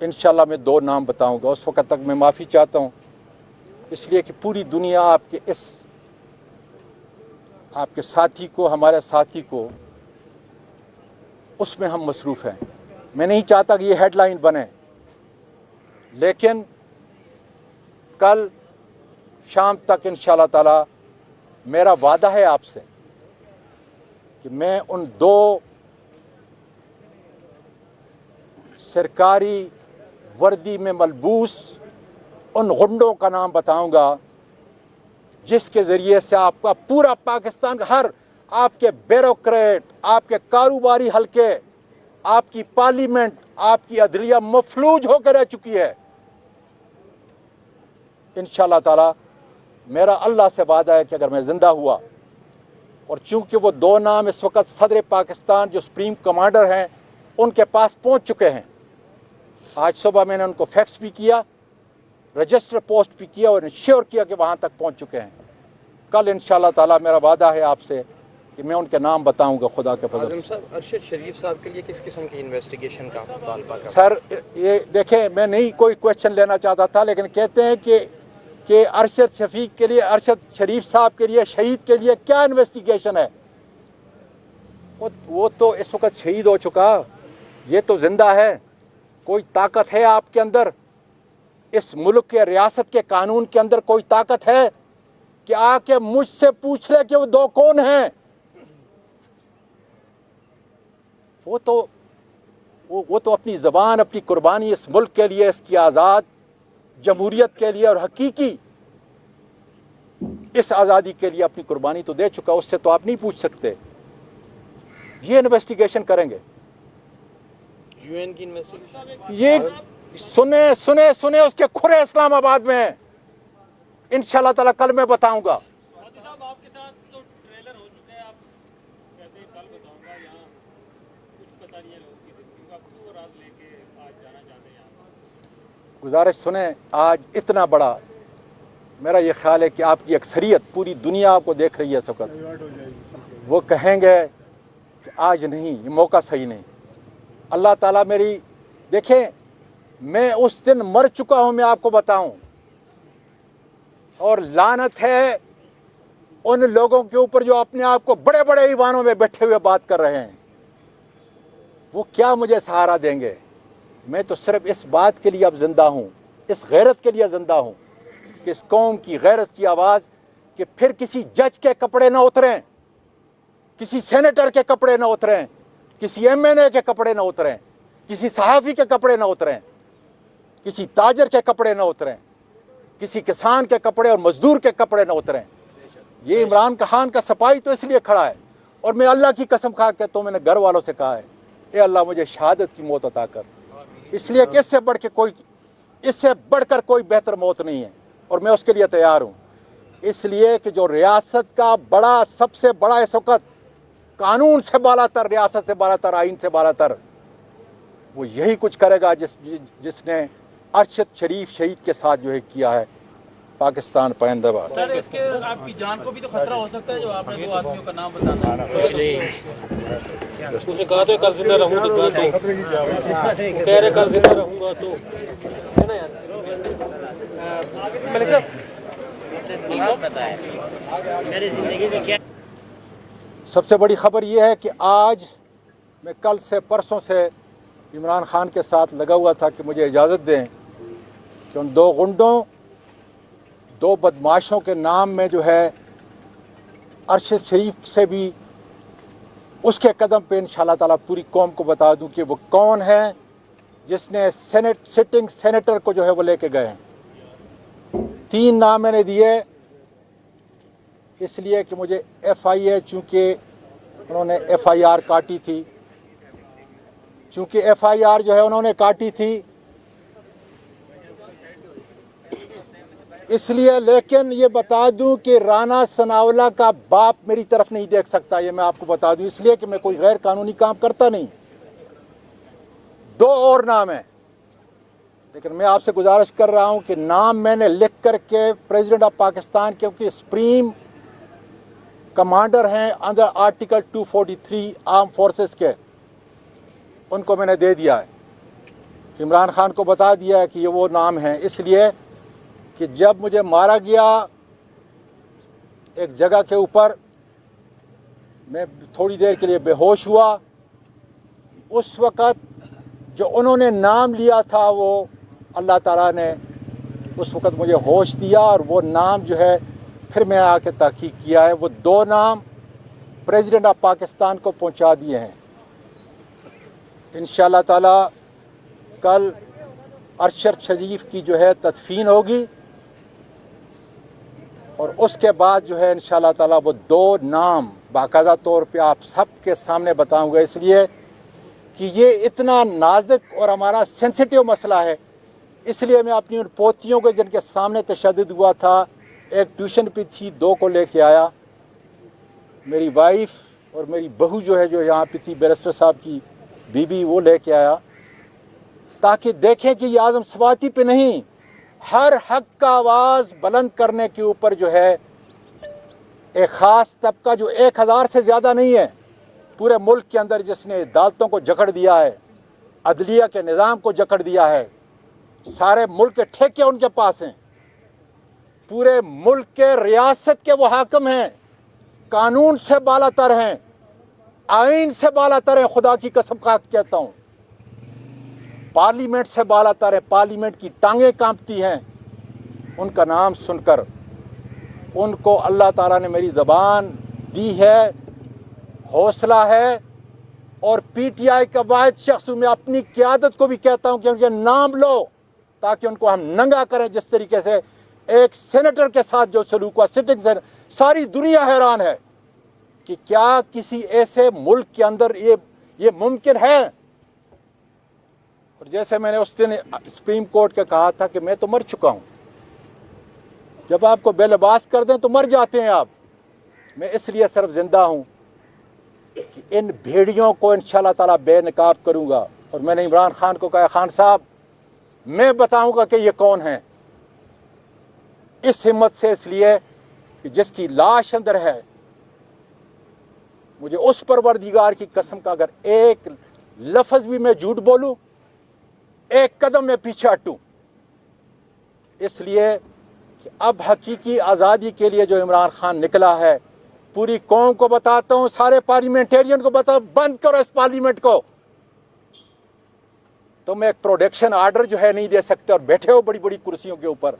इंशाल्लाह मैं 2 नाम बताऊंगा, उस वक्त तक मैं माफ़ी चाहता हूं, इसलिए कि पूरी दुनिया आपके साथी को, हमारे साथी को, उसमें हम मसरूफ़ हैं। मैं नहीं चाहता कि ये हेडलाइन बने, लेकिन कल शाम तक इंशाल्लाह ताला मेरा वादा है आपसे कि मैं उन 2 सरकारी वर्दी में मलबूस उन गुंडों का नाम बताऊंगा जिसके ज़रिए से आपका पूरा पाकिस्तान, हर आपके ब्यूरोक्रेट, आपके कारोबारी हलके, आपकी पार्लियामेंट, आपकी अदलिया मफलूज होकर रह चुकी है। इंशाल्लाह ताला मेरा अल्लाह से वादा है कि अगर मैं ज़िंदा हुआ, और चूंकि वो 2 नाम इस वक्त सदर पाकिस्तान जो सुप्रीम कमांडर हैं उनके पास पहुंच चुके हैं। आज सुबह मैंने उनको फैक्स भी किया, रजिस्टर पोस्ट भी किया और इंश्योर किया कि वहां तक पहुंच चुके हैं। कल इंशाल्लाह ताला मेरा वादा है आपसे कि मैं उनके नाम बताऊंगा खुदा के फजल से। अरशद शरीफ साहब के लिए किस किस्म की इन्वेस्टिगेशन का मुतालबा कर? सर ये देखें, मैं नहीं कोई क्वेश्चन लेना चाहता था, लेकिन कहते हैं कि अरशद शरीफ साहब के लिए, शहीद के लिए क्या इन्वेस्टिगेशन है? वो तो इस वक्त शहीद हो चुका, ये तो जिंदा है। कोई ताकत है आपके अंदर, इस मुल्क के रियासत के कानून के अंदर कोई ताकत है कि आके मुझसे पूछ ले कि वो 2 कौन हैं? वो तो अपनी ज़बान, अपनी कुर्बानी इस मुल्क के लिए, इसकी आज़ाद जमहूरियत के लिए और हकीकी इस आज़ादी के लिए अपनी कुर्बानी तो दे चुका, उससे तो आप नहीं पूछ सकते। ये इन्वेस्टिगेशन करेंगे, यूएन की इन्वेस्टिगेशन। ये सुने उसके खुरे इस्लामाबाद में इंशाल्लाह ताला कल मैं बताऊंगा। आपके साथ तो ट्रेलर हो चुका है, आप कहते हैं कल बताऊंगा, यहाँ कुछ पता नहीं है लोगों की जिंदगी का, क्यों राज लेके आज जाना चाहते हैं यहाँ? गुजारिश सुने, आज इतना बड़ा, मेरा ये ख्याल है कि आपकी अक्सरियत पूरी दुनिया आपको देख रही है इस वक्त, वो कहेंगे कि आज नहीं, ये मौका सही नहीं। अल्लाह ताला मेरी, देखें मैं उस दिन मर चुका हूं, मैं आपको बताऊं, और लानत है उन लोगों के ऊपर जो अपने आप को बड़े बड़े ईवानों में बैठे हुए बात कर रहे हैं। वो क्या मुझे सहारा देंगे? मैं तो सिर्फ इस बात के लिए अब जिंदा हूं, इस गैरत के लिए जिंदा हूं कि इस कौम की गैरत की आवाज़, कि फिर किसी जज के कपड़े ना उतरें, किसी सेनेटर के कपड़े ना उतरें, किसी एमएनए के कपड़े ना उतरें, किसी सहाफ़ी के कपड़े ना उतरें, किसी ताजर के कपड़े ना उतरें, किसी किसान के कपड़े और मजदूर के कपड़े ना उतरें। ये इमरान खान का सपाही तो इसलिए खड़ा है, और मैं अल्लाह की कसम खा के तो मैंने घर वालों से कहा है, ए अल्लाह मुझे शहादत की मौत अता कर, इसलिए कि इससे बढ़कर कोई बेहतर मौत नहीं है, और मैं उसके लिए तैयार हूँ। इसलिए कि जो रियासत का बड़ा, सबसे बड़ा इस वक्त कानून से बालातर, रियासत से बालातर, आइन से बालातर, वो यही कुछ करेगा जिसने अरशद शरीफ शहीद के साथ जो है किया है। पाकिस्तान पाइंदाबाद। सर इसके आपकी जान को भी तो खतरा हो सकता है, जो आपने 2 आदमियों का नाम बताना है। उसने कहा तो कल जिंदा रहूंगा, तो कह रहे कल जिंदा रहूंगा, तो है ना यार मलिक साहब बताया मेरी जिंदगी में क्या। सबसे बड़ी खबर यह है कि आज मैं कल से परसों से इमरान खान के साथ लगा हुआ था कि मुझे इजाज़त दें कि उन 2 गुंडों, 2 बदमाशों के नाम में जो है अरशद शरीफ से भी उसके कदम पे इंशाल्लाह ताला पूरी कौम को बता दूं कि वो कौन है जिसने सिटिंग सेनेटर को जो है वो लेके गए हैं। 3 नाम मैंने दिए इसलिए कि मुझे FIA, चूँकि उन्होंने FIR काटी थी, चूँकि FIR जो है उन्होंने काटी थी इसलिए। लेकिन ये बता दूं कि राना सनावला का बाप मेरी तरफ नहीं देख सकता, ये मैं आपको बता दूं, इसलिए कि मैं कोई गैर कानूनी काम करता नहीं। 2 और नाम हैं, लेकिन मैं आपसे गुजारिश कर रहा हूं कि नाम मैंने लिख करके प्रेसिडेंट ऑफ पाकिस्तान, क्योंकि सुप्रीम कमांडर हैं अंडर आर्टिकल 243 आर्म फोर्सेस के, उनको मैंने दे दिया है। इमरान खान को बता दिया है कि ये वो नाम है, इसलिए कि जब मुझे मारा गया एक जगह के ऊपर, मैं थोड़ी देर के लिए बेहोश हुआ। उस वक़्त जो उन्होंने नाम लिया था वो अल्लाह ताला ने उस वक़्त मुझे होश दिया, और वो नाम जो है फिर मैं आके तहकीक किया है, वो 2 नाम प्रेसिडेंट ऑफ पाकिस्तान को पहुंचा दिए हैं। इंशाअल्लाह ताला कल अरशद शरीफ की जो है तदफीन होगी, और उसके बाद जो है इंशाअल्लाह ताला वो 2 नाम बाकायदा तौर पे आप सबके सामने बताऊंगा, इसलिए कि ये इतना नाजुक और हमारा सेंसिटिव मसला है। इसलिए मैं अपनी उन पोतियों को जिनके सामने तशद्दुद हुआ था, एक ट्यूशन पे थी, 2 को लेके आया, मेरी वाइफ और मेरी बहू जो है जो यहाँ पे थी, बैरिस्टर साहब की बीबी, वो लेके आया, ताकि देखें कि ये आज़म स्वाति पे नहीं, हर हक का आवाज़ बुलंद करने के ऊपर जो है एक ख़ास तबका जो 1000 से ज़्यादा नहीं है पूरे मुल्क के अंदर, जिसने अदालतों को जकड़ दिया है, अदलिया के निज़ाम को जकड़ दिया है, सारे मुल्क के ठेके उनके पास हैं, पूरे मुल्क के रियासत के वो हाकिम हैं, कानून से बालातर हैं, आइन से बालातर हैं, खुदा की कसम खा कहता हूँ, पार्लियामेंट से बालातर है, पार्लियामेंट की टांगें कांपती हैं उनका नाम सुनकर। उनको अल्लाह ताला ने मेरी ज़बान दी है, हौसला है, और पीटीआई का वाहिद शख्स मैं अपनी क़यादत को भी कहता हूं कि उनके नाम लो, ताकि उनको हम नंगा करें। जिस तरीके से एक सेनेटर के साथ जो सलूक हुआ, सिटिंग से, सारी दुनिया हैरान है कि क्या किसी ऐसे मुल्क के अंदर ये मुमकिन है। और जैसे मैंने उस दिन सुप्रीम कोर्ट के कहा था कि मैं तो मर चुका हूं, जब आपको बेलबास कर दें तो मर जाते हैं आप, मैं इसलिए सिर्फ जिंदा हूं कि इन भेड़ियों को इंशाअल्लाह ताला बेनकाब करूंगा। और मैंने इमरान खान को कहा, खान साहब मैं बताऊंगा कि ये कौन है, इस हिम्मत से, इसलिए कि जिसकी लाश अंदर है, मुझे उस परवरदिगार की कसम का अगर एक लफ्ज भी मैं झूठ बोलूं, एक कदम में पीछे हटूं, इसलिए कि अब हकीकी आज़ादी के लिए जो इमरान खान निकला है, पूरी कौम को बताता हूं, सारे पार्लियामेंटेरियन को बताओ, बंद करो इस पार्लियामेंट को। तुम एक प्रोटेक्शन आर्डर जो है नहीं दे सकते और बैठे हो बड़ी बड़ी कुर्सियों के ऊपर,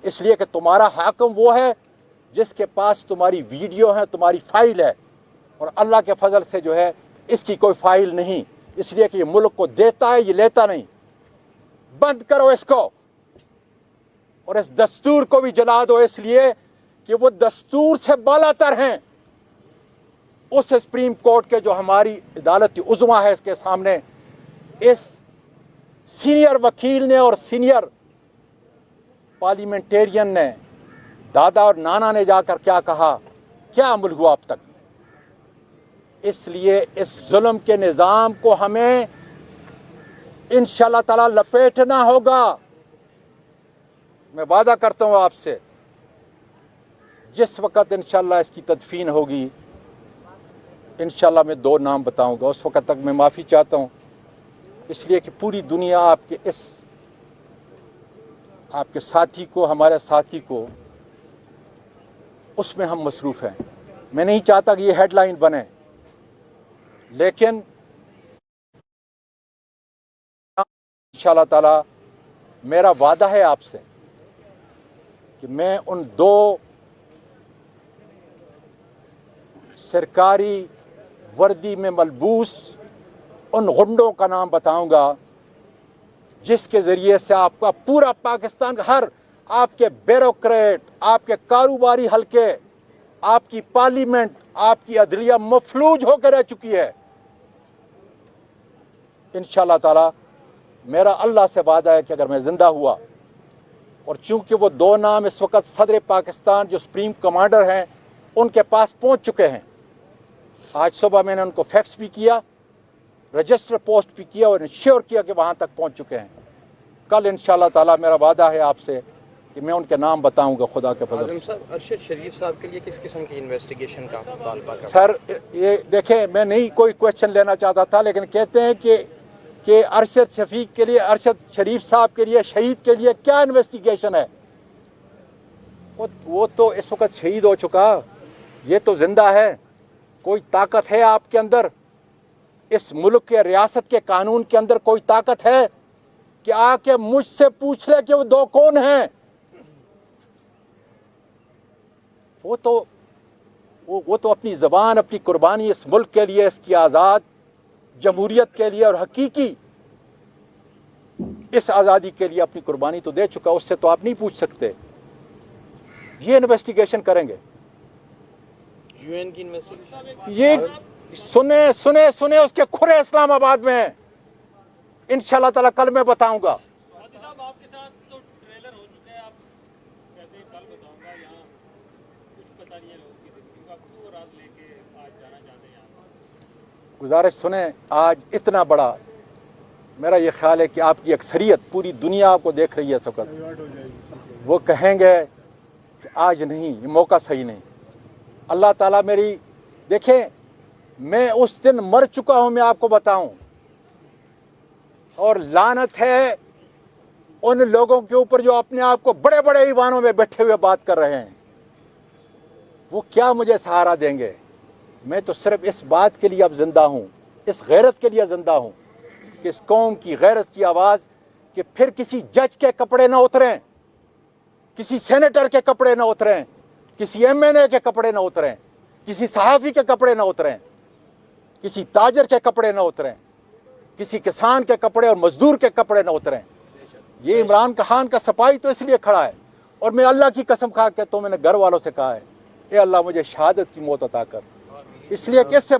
इसलिए कि तुम्हारा हाकिम वो है जिसके पास तुम्हारी वीडियो है, तुम्हारी फाइल है, और अल्लाह के फजल से जो है इसकी कोई फाइल नहीं, इसलिए कि ये मुल्क को देता है, ये लेता नहीं। बंद करो इसको, और इस दस्तूर को भी जला दो, इसलिए कि वो दस्तूर से बालातर हैं। उस सुप्रीम कोर्ट के जो हमारी अदालत उज़्मा है, इसके सामने इस सीनियर वकील ने और सीनियर पार्लियामेंटेरियन ने, दादा और नाना ने जाकर क्या कहा, क्या अमल हुआ अब तक। इसलिए इस जुल्म के निज़ाम को हमें इंशाअल्लाह ताला लपेटना होगा। मैं वादा करता हूं आपसे, जिस वक़्त इंशाअल्लाह इसकी तदफीन होगी, इंशाअल्लाह मैं 2 नाम बताऊंगा, उस वक़्त तक मैं माफ़ी चाहता हूं, इसलिए कि पूरी दुनिया आपके साथी को, हमारे साथी को, उसमें हम मसरूफ़ हैं। मैं नहीं चाहता कि ये हेडलाइन बने, लेकिन इंशाअल्लाह ताला मेरा वादा है आपसे कि मैं उन 2 सरकारी वर्दी में मलबूस उन गुंडों का नाम बताऊंगा, जिसके ज़रिए से आपका पूरा पाकिस्तान का हर आपके ब्यूरोक्रेट, आपके कारोबारी हलके, आपकी पार्लियामेंट, आपकी अदलिया मफलूज होकर रह चुकी है। इंशाअल्लाह ताला मेरा अल्लाह से वादा है कि अगर मैं जिंदा हुआ, और चूंकि वो 2 नाम इस वक्त सदर पाकिस्तान जो सुप्रीम कमांडर हैं उनके पास पहुंच चुके हैं, आज सुबह मैंने उनको फैक्स भी किया, रजिस्टर पोस्ट भी किया और इंश्योर किया कि वहां तक पहुंच चुके हैं। कल इंशाअल्लाह ताला मेरा वादा है आपसे कि मैं उनके नाम बताऊंगा खुदा के फजल से। अरशद शरीफ साहब के लिए किस किस्म की इन्वेस्टिगेशन का मुतालबा कर? सर ये देखें, मैं नहीं कोई क्वेश्चन लेना चाहता था, लेकिन कहते हैं کہ ارشد شفیق کے لیے، ارشد شریف صاحب کے لیے، شہید کے لیے کیا انویسٹیگیشن ہے؟ وہ تو اس وقت شہید ہو چکا، یہ تو زندہ ہے۔ کوئی طاقت ہے آپ کے اندر؟ اس ملک کے ریاست کے قانون کے اندر کوئی طاقت ہے کہ آ کے مجھ سے پوچھ لے کہ وہ دو کون ہیں؟ وہ تو اپنی زبان، اپنی قربانی اس ملک کے لیے، اس کی آزاد جمہوریت کے لیے اور حقیقی اس آزادی کے لیے اپنی قربانی تو دے چکا، اس سے تو آپ نہیں پوچھ سکتے۔ یہ انویسٹیگیشن کریں گے، UN کی انویسٹیگیشن؟ یہ سنے اس کے کھرے اسلام آباد میں ہیں۔ انشاءاللہ تعالی کل میں بتاؤں گا۔ صاحب آپ کے ساتھ تو ٹریلر ہو چکے ہیں، آپ کہتے ہیں کل بتاؤں گا، یہاں کچھ پتہ نہیں ہے لوگوں کی زندگی کا، کیوں رات لے کے آج جانا چاہتے ہیں یہاں؟ گزارش سنیں، آج اتنا بڑا، میرا یہ خیال ہے کہ آپ کی اکثریت پوری دنیا آپ کو دیکھ رہی ہے اس وقت، وہ کہیں گے کہ آج نہیں، یہ موقع صحیح نہیں۔ اللہ تعالیٰ میری، دیکھیں میں اس دن مر چکا ہوں، میں آپ کو بتاؤں، اور لعنت ہے ان لوگوں کے اوپر جو اپنے آپ کو بڑے بڑے ایوانوں میں بیٹھے ہوئے بات کر رہے ہیں۔ وہ کیا مجھے سہارا دیں گے؟ میں تو صرف اس بات کے لیے اب زندہ ہوں، اس غیرت کے لیے زندہ ہوں کہ اس قوم کی غیرت کی آواز، کہ پھر کسی جج کے کپڑے نہ اتریں، کسی سینیٹر کے کپڑے نہ اتریں، کسی MNA کے کپڑے نہ اتریں، کسی صحافی کے کپڑے نہ اتریں، کسی تاجر کے کپڑے نہ اتریں، کسی کسان کے کپڑے اور مزدور کے کپڑے نہ اتریں۔ یہ عمران خان کا سپاہی تو اس لیے کھڑا ہے، اور میں اللہ کی قسم کھا کے تو میں نے گھر والوں سے کہا ہے، اے اللہ مجھے شہادت کی موت عطا کر، اس لیے کہ اس سے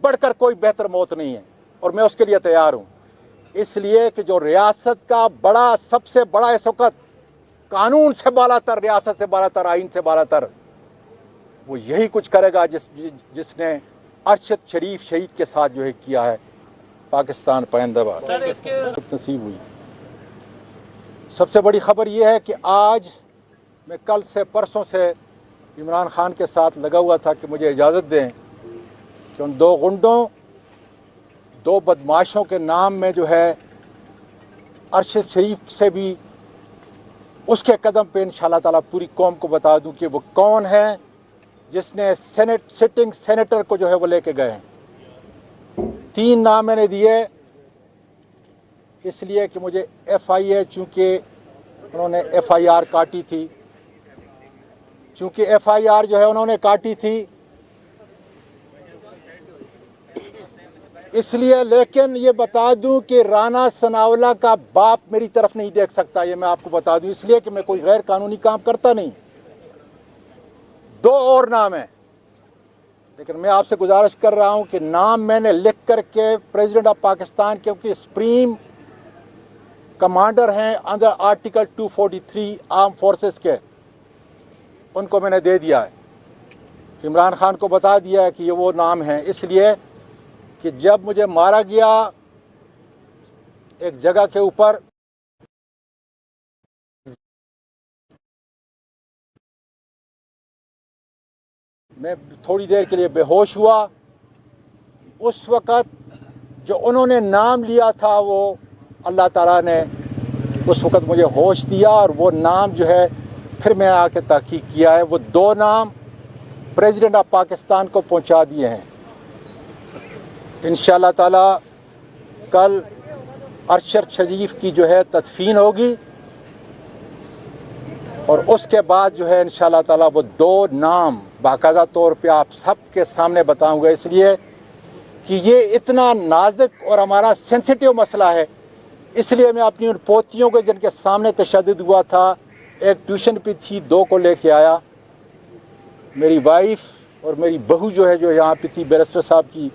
بڑھ کر کوئی بہتر موت نہیں ہے، اور میں اس کے لیے تیار ہوں۔ اس لیے کہ جو ریاست کا بڑا، سب سے بڑا اس وقت قانون سے بالا تر، ریاست سے بالا تر، آئین سے بالا تر، وہ یہی کچھ کرے گا جس نے ارشد شریف شہید کے ساتھ جو ہے کیا ہے۔ پاکستان پائندہ باد نصیب ہوئی۔ سب سے بڑی خبر یہ ہے کہ آج میں کل سے پرسوں سے عمران خان کے ساتھ لگا ہوا تھا کہ مجھے اجازت دیں کہ ان دو غنڈوں، دو بدماشوں کے نام میں جو ہے ارشد شریف سے بھی اس کے قدم پہ انشاءاللہ تعالیٰ پوری قوم کو بتا دوں کہ وہ کون ہے جس نے سٹنگ سینیٹر کو جو ہے وہ لے کے گئے ہیں۔ 3 نام میں نے دیے، اس لیے کہ مجھے FIA، چونکہ انہوں نے FIR کاٹی تھی، چونکہ FIR جو ہے انہوں نے کاٹی تھی، اس لیے، لیکن یہ بتا دوں کہ رانا ثناءاللہ کا باپ میری طرف نہیں دیکھ سکتا، یہ میں آپ کو بتا دوں، اس لیے کہ میں کوئی غیر قانونی کام کرتا نہیں۔ 2 اور نام ہیں، لیکن میں آپ سے گزارش کر رہا ہوں کہ نام میں نے لکھ کر کے پریزیڈنٹ آف پاکستان، کیونکہ سپریم کمانڈر ہیں اندر آرٹیکل 243 آرم فورسز کے، ان کو میں نے دے دیا ہے، عمران خان کو بتا دیا ہے کہ یہ وہ نام ہیں، اس لیے کہ جب مجھے مارا گیا ایک جگہ کے اوپر، میں تھوڑی دیر کے لیے بے ہوش ہوا، اس وقت جو انہوں نے نام لیا تھا وہ اللہ تعالیٰ نے اس وقت مجھے ہوش دیا، اور وہ نام جو ہے پھر میں آ کے تحقیق کیا ہے، وہ 2 نام پریزیڈنٹ آف پاکستان کو پہنچا دیے ہیں۔ انشاءاللہ تعالیٰ کل ارشد شریف کی جو ہے تدفین ہوگی، اور اس کے بعد جو ہے انشاءاللہ تعالیٰ وہ 2 نام باقاعدہ طور پہ آپ سب کے سامنے بتاؤں گا، اس لیے کہ یہ اتنا نازک اور ہمارا سینسیٹیو مسئلہ ہے، اس لیے میں اپنی ان پوتیوں کو جن کے سامنے تشدد ہوا تھا، ایک ٹیوشن پہ تھی، 2 کو لے کے آیا، میری وائف اور میری بہو جو ہے جو یہاں پہ تھی، بیرسٹر صاحب کی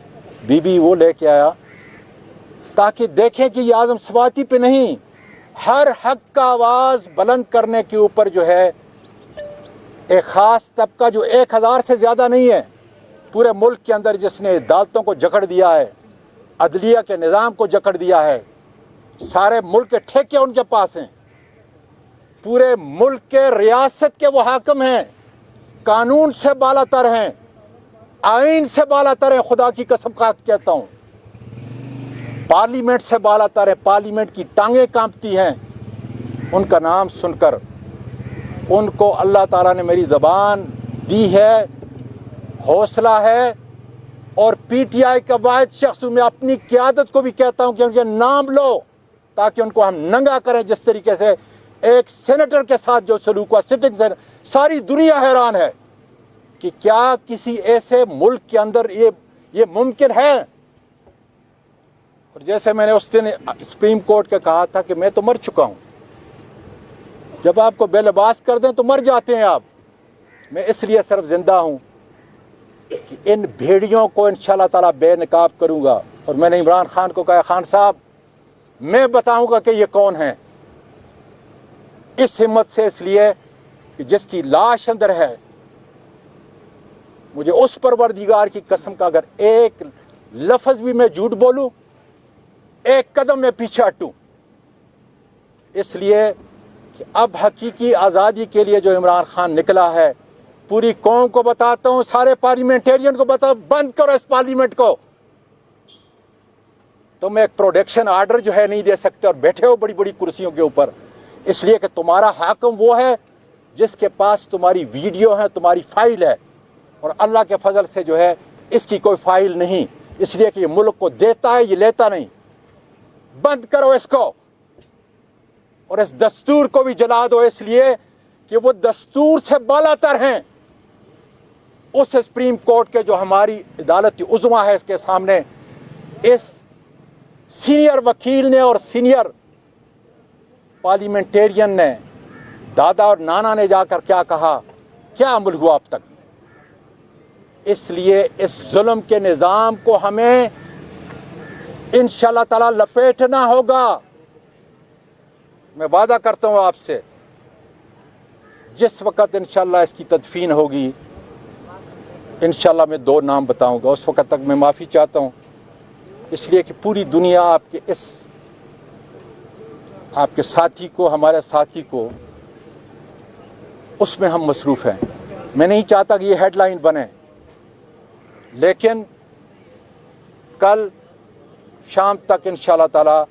بیوی، وہ لے کے آیا، تاکہ دیکھیں کہ یہ اعظم سواتی پہ نہیں، ہر حق کا آواز بلند کرنے کے اوپر جو ہے ایک خاص طبقہ جو 1000 سے زیادہ نہیں ہے پورے ملک کے اندر، جس نے عدالتوں کو جکڑ دیا ہے، عدلیہ کے نظام کو جکڑ دیا ہے، سارے ملک کے ٹھیکے ان کے پاس ہیں، پورے ملک کے ریاست کے وہ حاکم ہیں، قانون سے بالا تر ہیں، آئین سے بالا تر ہیں، خدا کی قسم کھا کے کہتا ہوں۔ पार्लियामेंट से बाला तर है, पार्लियामेंट की टांगें कांपती हैं उनका नाम सुनकर। उनको अल्लाह ताला ने मेरी ज़बान दी है, हौसला है, और पीटीआई का वाहिद शख्स मैं अपनी क़यादत को भी कहता हूं कि उनके नाम लो ताकि उनको हम नंगा करें। जिस तरीके से एक सेनेटर के साथ जो सलूक हुआ, सिटिंग से, सारी दुनिया हैरान है कि क्या किसी ऐसे मुल्क के अंदर ये मुमकिन है। और जैसे मैंने उस दिन सुप्रीम कोर्ट का कहा था कि मैं तो मर चुका हूं, जब आपको बेलबास कर दें तो मर जाते हैं आप। मैं इसलिए सिर्फ जिंदा हूं कि इन भेड़ियों को इंशाअल्लाह ताला बेनकाब करूंगा। और मैंने इमरान खान को कहा, खान साहब मैं बताऊंगा कि ये कौन है, इस हिम्मत से, इसलिए कि जिसकी लाश अंदर है, मुझे उस परवरदिगार की कसम का अगर एक लफ्ज भी मैं झूठ बोलूं, एक कदम में पीछे हटूं। इसलिए कि अब हकीकी आज़ादी के लिए जो इमरान खान निकला है, पूरी कौम को बताता हूं, सारे पार्लियामेंटेरियन को बताओ, बंद करो इस पार्लियामेंट को। तुम एक प्रोटेक्शन आर्डर जो है नहीं दे सकते और बैठे हो बड़ी बड़ी कुर्सियों के ऊपर, इसलिए कि तुम्हारा हाकिम वो है जिसके पास तुम्हारी वीडियो है, तुम्हारी फाइल है। और अल्लाह के फजल से जो है इसकी कोई फाइल नहीं, इसलिए कि ये मुल्क को देता है, ये लेता नहीं। बंद करो इसको और इस दस्तूर को भी जला दो, इसलिए कि वो दस्तूर से बालातर हैं। उस सुप्रीम कोर्ट के जो हमारी अदालत उज़्मा है, इसके सामने इस सीनियर वकील ने और सीनियर पार्लियामेंटेरियन ने, दादा और नाना ने जाकर क्या कहा, क्या अमल हुआ अब तक। इसलिए इस जुल्म के निज़ाम को हमें इंशाअल्लाह ताला लपेटना होगा। मैं वादा करता हूं आपसे, जिस वक़्त इंशाअल्लाह इसकी तदफीन होगी, इंशाअल्लाह मैं 2 नाम बताऊंगा। उस वक़्त तक मैं माफ़ी चाहता हूं, इसलिए कि पूरी दुनिया आपके साथी को, हमारे साथी को, उसमें हम मसरूफ़ हैं। मैं नहीं चाहता कि ये हेडलाइन बने, लेकिन कल शाम तक इंशाअल्लाह ताला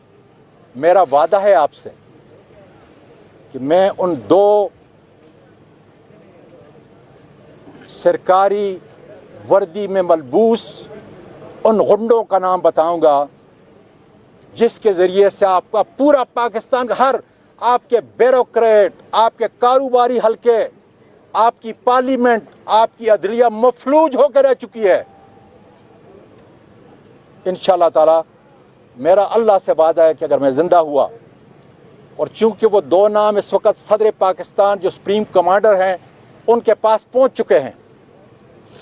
मेरा वादा है आपसे कि मैं उन 2 सरकारी वर्दी में मलबूस उन गुंडों का नाम बताऊंगा जिसके ज़रिए से आपका पूरा पाकिस्तान, हर आपके ब्यूरोक्रेट, आपके कारोबारी हलके, आपकी पार्लियामेंट, आपकी अदलिया मफलूज होकर रह चुकी है। इंशाअल्लाह ताला मेरा अल्लाह से वादा है कि अगर मैं जिंदा हुआ, और चूंकि वो 2 नाम इस वक्त सदर पाकिस्तान जो सुप्रीम कमांडर हैं उनके पास पहुंच चुके हैं।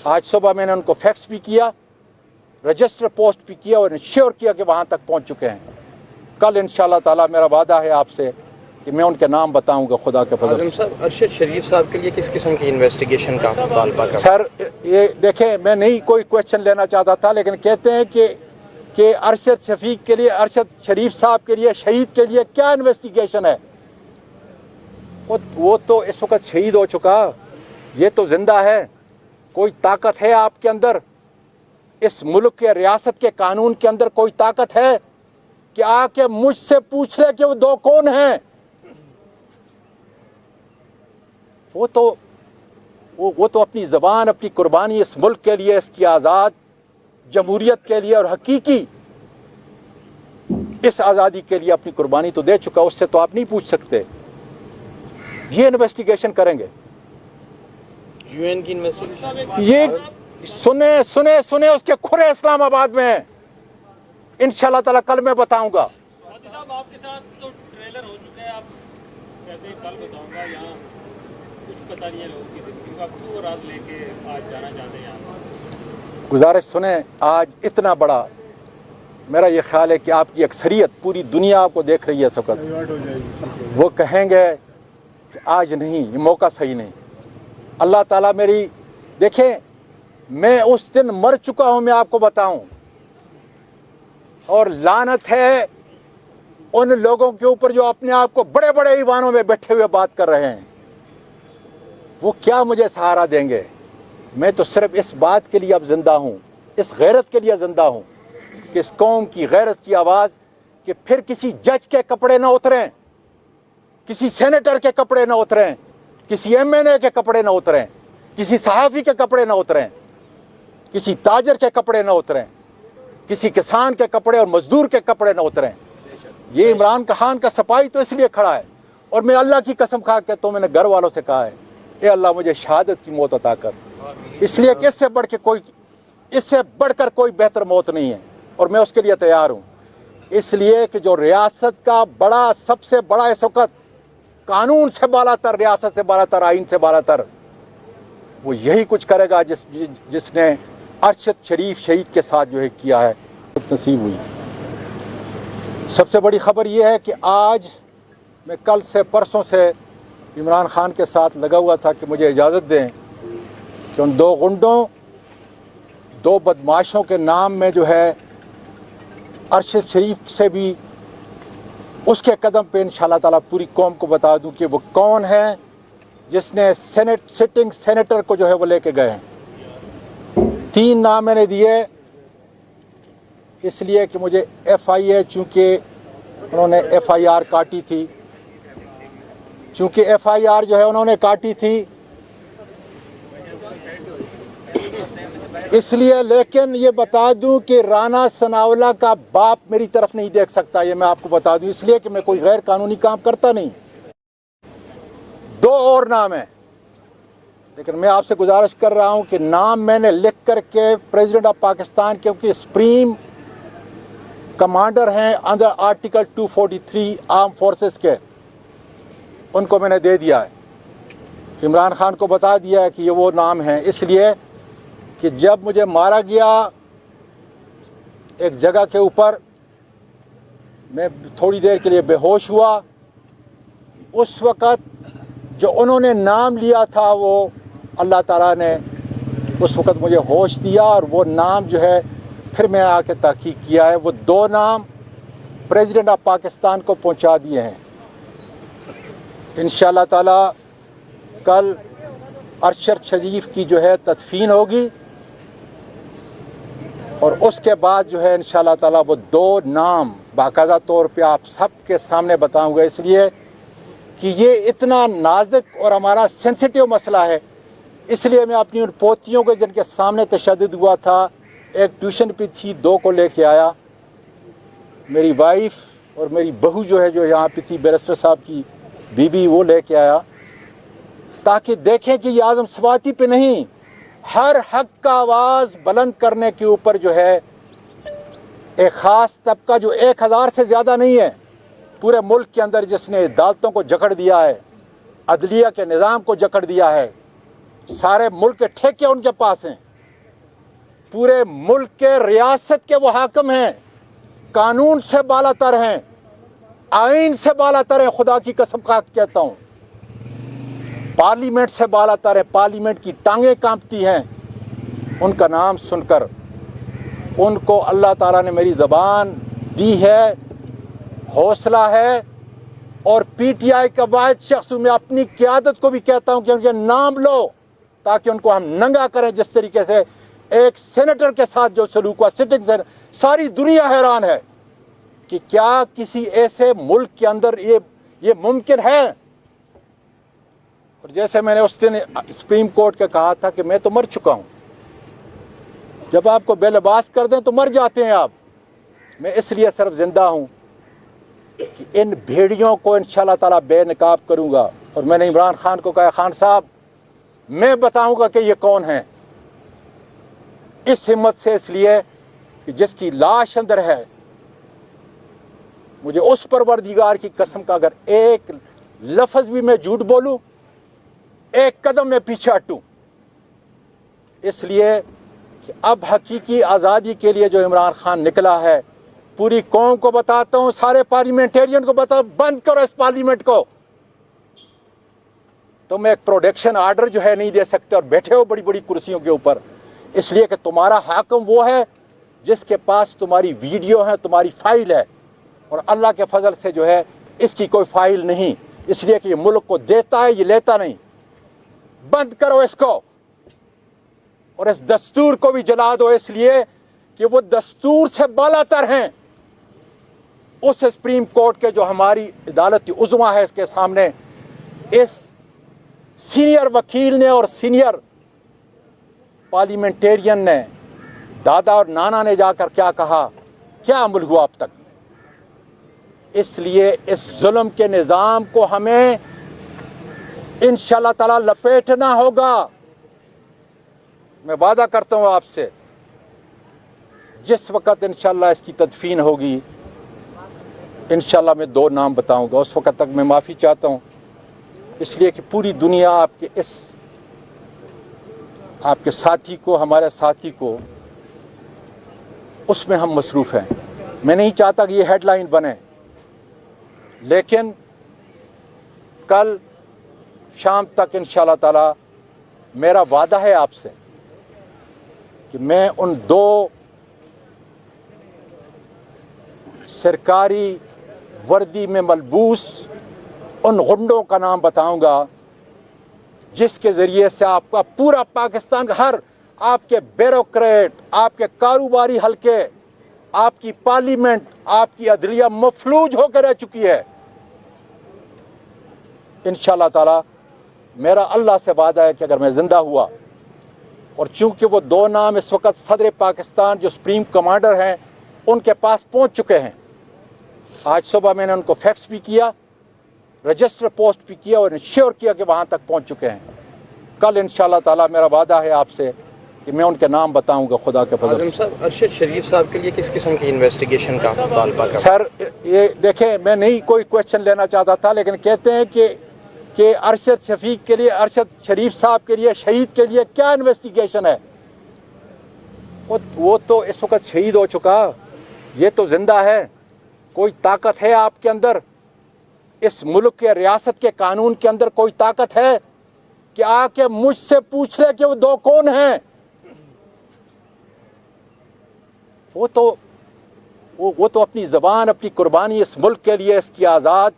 आज सुबह मैंने उनको फैक्स भी किया, रजिस्टर पोस्ट भी किया और इंश्योर किया कि वहां तक पहुंच चुके हैं। कल इंशाअल्लाह ताला मेरा वादा है आपसे कि मैं उनके नाम बताऊंगा खुदा के फजल से। साहब, अरशद शरीफ साहब के लिए किस किस्म की इन्वेस्टिगेशन का मुतालबा कर? सर ये देखें, मैं नहीं कोई क्वेश्चन लेना चाहता था, लेकिन कहते हैं कि अरशद शफीक के लिए, अरशद शरीफ साहब के लिए, शहीद के लिए क्या इन्वेस्टिगेशन है। वो तो इस वक्त शहीद हो चुका, ये तो जिंदा है। कोई ताकत है आपके अंदर, इस मुल्क के रियासत के कानून के अंदर कोई ताकत है कि आके मुझसे पूछ ले कि वो 2 कौन हैं। वो तो अपनी ज़बान, अपनी कुर्बानी इस मुल्क के लिए, इसकी आज़ाद जमहूरियत के लिए और हकीकी इस आज़ादी के लिए अपनी कुर्बानी तो दे चुका, उससे तो आप नहीं पूछ सकते। ये इन्वेस्टिगेशन करेंगे, यूएन की इन्वेस्टिगेशन। ये सुने उसके खुरे इस्लामाबाद में इंशाअल्लाह ताला कल मैं बताऊंगा। साहब आपके साथ तो ट्रेलर हो चुका है, आप कहते हैं कल बताऊंगा, यहाँ कुछ पता नहीं है लोगों की जिंदगी का, क्यों रात लेके आज जाना चाहते हैं यहाँ? गुजारिश सुने, आज इतना बड़ा, मेरा ये ख्याल है कि आपकी अक्सरियत पूरी दुनिया आपको देख रही है इस वक्त, वो कहेंगे कि आज नहीं, ये मौका सही नहीं। अल्लाह ताला मेरी, देखें मैं उस दिन मर चुका हूं, मैं आपको बताऊं, और लानत है उन लोगों के ऊपर जो अपने आप को बड़े बड़े ईवानों में बैठे हुए बात कर रहे हैं। वो क्या मुझे सहारा देंगे। मैं तो सिर्फ इस बात के लिए अब जिंदा हूं, इस गैरत के लिए जिंदा हूं کہ اس قوم کی غیرت کی آواز کہ پھر کسی جج کے کپڑے نہ اتریں, کسی سینیٹر کے کپڑے نہ اتریں, کسی MNA کے کپڑے نہ اتریں, کسی صحافی کے کپڑے نہ اتریں, کسی تاجر کے کپڑے نہ اتریں, کسی کسان کے کپڑے اور مزدور کے کپڑے نہ اتریں. یہ عمران خان کا سپاہی تو اس لیے کھڑا ہے, اور میں اللہ کی قسم کھا کے تو میں نے گھر والوں سے کہا ہے, اے اللہ مجھے شہادت کی موت عطا کر, اس لیے کہ اس سے بڑھ کر کوئی بہتر موت نہیں ہے, اور میں اس کے لیے تیار ہوں. اس لیے کہ جو ریاست کا سب سے بڑا اس وقت قانون سے بالا تر, ریاست سے بالا تر, آئین سے بالا تر, وہ یہی کچھ کرے گا جس نے ارشد شریف شہید کے ساتھ جو ہے کیا ہے. نصیب ہوئی. سب سے بڑی خبر یہ ہے کہ آج میں کل سے پرسوں سے عمران خان کے ساتھ لگا ہوا تھا کہ مجھے اجازت دیں کہ ان 2 غنڈوں, 2 بدماشوں کے نام میں جو ہے ارشد شریف سے بھی اس کے قدم پہ انشاءاللہ تعالیٰ پوری قوم کو بتا دوں کہ وہ کون ہے جس نے سٹنگ سینیٹر کو جو ہے وہ لے کے گئے ہیں. 3 نام میں نے دیے اس لیے کہ مجھے FIA, چونکہ انہوں نے FIR کاٹی تھی, چونکہ FIR جو ہے انہوں نے کاٹی تھی اس لیے. لیکن یہ بتا دوں کہ رانا ثناءاللہ کا باپ میری طرف نہیں دیکھ سکتا, یہ میں آپ کو بتا دوں, اس لیے کہ میں کوئی غیر قانونی کام کرتا نہیں. 2 اور نام ہیں, لیکن میں آپ سے گزارش کر رہا ہوں کہ نام میں نے لکھ کر کے پریزیڈنٹ آف پاکستان, کیونکہ سپریم کمانڈر ہیں اندر آرٹیکل 243 آرم فورسز کے, ان کو میں نے دے دیا ہے. عمران خان کو بتا دیا ہے کہ یہ وہ نام ہیں, اس لیے کہ جب مجھے مارا گیا ایک جگہ کے اوپر, میں تھوڑی دیر کے لیے بے ہوش ہوا. اس وقت جو انہوں نے نام لیا تھا وہ اللہ تعالیٰ نے اس وقت مجھے ہوش دیا, اور وہ نام جو ہے پھر میں آ کے تحقیق کیا ہے, وہ 2 نام پریزیڈنٹ آف پاکستان کو پہنچا دیے ہیں. انشاءاللہ تعالیٰ کل ارشد شریف کی جو ہے تدفین ہوگی, اور اس کے بعد جو ہے انشاءاللہ تعالیٰ وہ 2 نام باقاعدہ طور پہ آپ سب کے سامنے بتاؤں گا, اس لیے کہ یہ اتنا نازک اور ہمارا سینسیٹیو مسئلہ ہے. اس لیے میں اپنی ان پوتیوں کو جن کے سامنے تشدد ہوا تھا, ایک ٹیوشن پہ تھی, 2 کو لے کے آیا, میری وائف اور میری بہو جو ہے جو یہاں پہ تھی, بیرسٹر صاحب کی بیوی, وہ لے کے آیا تاکہ دیکھیں کہ یہ اعظم سواتی پہ نہیں, ہر حق کا آواز بلند کرنے کے اوپر جو ہے ایک خاص طبقہ جو 1000 سے زیادہ نہیں ہے پورے ملک کے اندر, جس نے عدالتوں کو جکڑ دیا ہے, عدلیہ کے نظام کو جکڑ دیا ہے, سارے ملک کے ٹھیکے ان کے پاس ہیں, پورے ملک کے ریاست کے وہ حاکم ہیں, قانون سے بالا تر ہیں, آئین سے بالا تر ہیں, خدا کی قسم کہتا ہوں, پارلیمنٹ سے بالا تر ہے, پارلیمنٹ کی ٹانگیں کانپتی ہیں ان کا نام سن کر. ان کو اللہ تعالیٰ نے میری زبان دی ہے, حوصلہ ہے, اور PTI کا واحد شخص میں اپنی قیادت کو بھی کہتا ہوں کہ ان کے نام لو تاکہ ان کو ہم ننگا کریں, جس طریقے سے ایک سینیٹر کے ساتھ جو سلوک ہوا, سٹنگ سے ساری دنیا حیران ہے کہ کیا کسی ایسے ملک کے اندر یہ ممکن ہے. اور جیسے میں نے اس دن سپریم کورٹ کا کہا تھا کہ میں تو مر چکا ہوں, جب آپ کو بے لباس کر دیں تو مر جاتے ہیں آپ, میں اس لیے صرف زندہ ہوں کہ ان بھیڑیوں کو انشاءاللہ تعالیٰ بے نقاب کروں گا. اور میں نے عمران خان کو کہا, خان صاحب میں بتاؤں گا کہ یہ کون ہیں, اس ہمت سے, اس لیے کہ جس کی لاش اندر ہے, مجھے اس پروردگار کی قسم کا اگر ایک لفظ بھی میں جھوٹ بولوں, ایک قدم میں پیچھے ہٹوں, اس لیے کہ اب حقیقی آزادی کے لیے جو عمران خان نکلا ہے, پوری قوم کو بتاتا ہوں, سارے پارلیمنٹیرین کو بتاؤ بند کرو اس پارلیمنٹ کو. تم ایک پروڈکشن آرڈر جو ہے نہیں دے سکتے اور بیٹھے ہو بڑی بڑی کرسیوں کے اوپر, اس لیے کہ تمہارا حاکم وہ ہے جس کے پاس تمہاری ویڈیو ہے, تمہاری فائل ہے, اور اللہ کے فضل سے جو ہے اس کی کوئی فائل نہیں, اس لیے کہ یہ ملک کو دیتا ہے, یہ لیتا نہیں. بند کرو اس کو, اور اس دستور کو بھی جلا دو, اس لیے कि वो दस्तूर से बालातर हैं उस सुप्रीम कोर्ट के जो हमारी अदालत उज़्मा है इसके सामने इस सीनियर वकील ने और सीनियर पार्लियामेंटेरियन ने, दादा और नाना ने जाकर क्या कहा, क्या अमल हुआ अब तक। इसलिए इस जुल्म के निज़ाम को हमें इंशाअल्लाह ताला लपेटना होगा। मैं वादा करता हूं आपसे, जिस वक़्त इंशाअल्लाह इसकी तदफीन होगी, इंशाअल्लाह मैं 2 नाम बताऊंगा। उस वक़्त तक मैं माफ़ी चाहता हूं, इसलिए कि पूरी दुनिया आपके साथी को, हमारे साथी को, उसमें हम मसरूफ़ हैं। मैं नहीं चाहता कि ये हेडलाइन बने, लेकिन कल शाम तक इंशाअल्लाह ताला मेरा वादा है आपसे कि मैं उन 2 सरकारी वर्दी में मलबूस उन गुंडों का नाम बताऊंगा जिसके ज़रिए से आपका पूरा पाकिस्तान, हर आपके ब्यूरोक्रेट, आपके कारोबारी हलके, आपकी पार्लियामेंट, आपकी अदलिया मफलूज होकर रह चुकी है। इंशाअल्लाह ताला मेरा अल्लाह से वादा है कि अगर मैं जिंदा हुआ, और चूंकि वो 2 नाम इस वक्त सदर पाकिस्तान जो सुप्रीम कमांडर हैं उनके पास पहुंच चुके हैं। आज सुबह मैंने उनको फैक्स भी किया, रजिस्टर पोस्ट भी किया और इंश्योर किया कि वहां तक पहुंच चुके हैं। कल इंशाअल्लाह ताला मेरा वादा है आपसे कि मैं उनके नाम बताऊंगा खुदा के फजल से। आज़म साहब, अरशद शरीफ साहब के लिए किस किस्म की इन्वेस्टिगेशन का मुतालबा कर? सर ये देखें, मैं नहीं कोई क्वेश्चन लेना चाहता था, लेकिन कहते हैं कि अरशद शफीक के लिए, अरशद शरीफ साहब के लिए, शहीद के लिए क्या इन्वेस्टिगेशन है? वो तो इस वक्त शहीद हो चुका, ये तो जिंदा है। कोई ताकत है आपके अंदर, इस मुल्क के रियासत के कानून के अंदर कोई ताकत है कि आके मुझसे पूछ ले कि वो 2 कौन हैं? वो तो अपनी ज़बान, अपनी कुर्बानी इस मुल्क के लिए, इसकी आज़ाद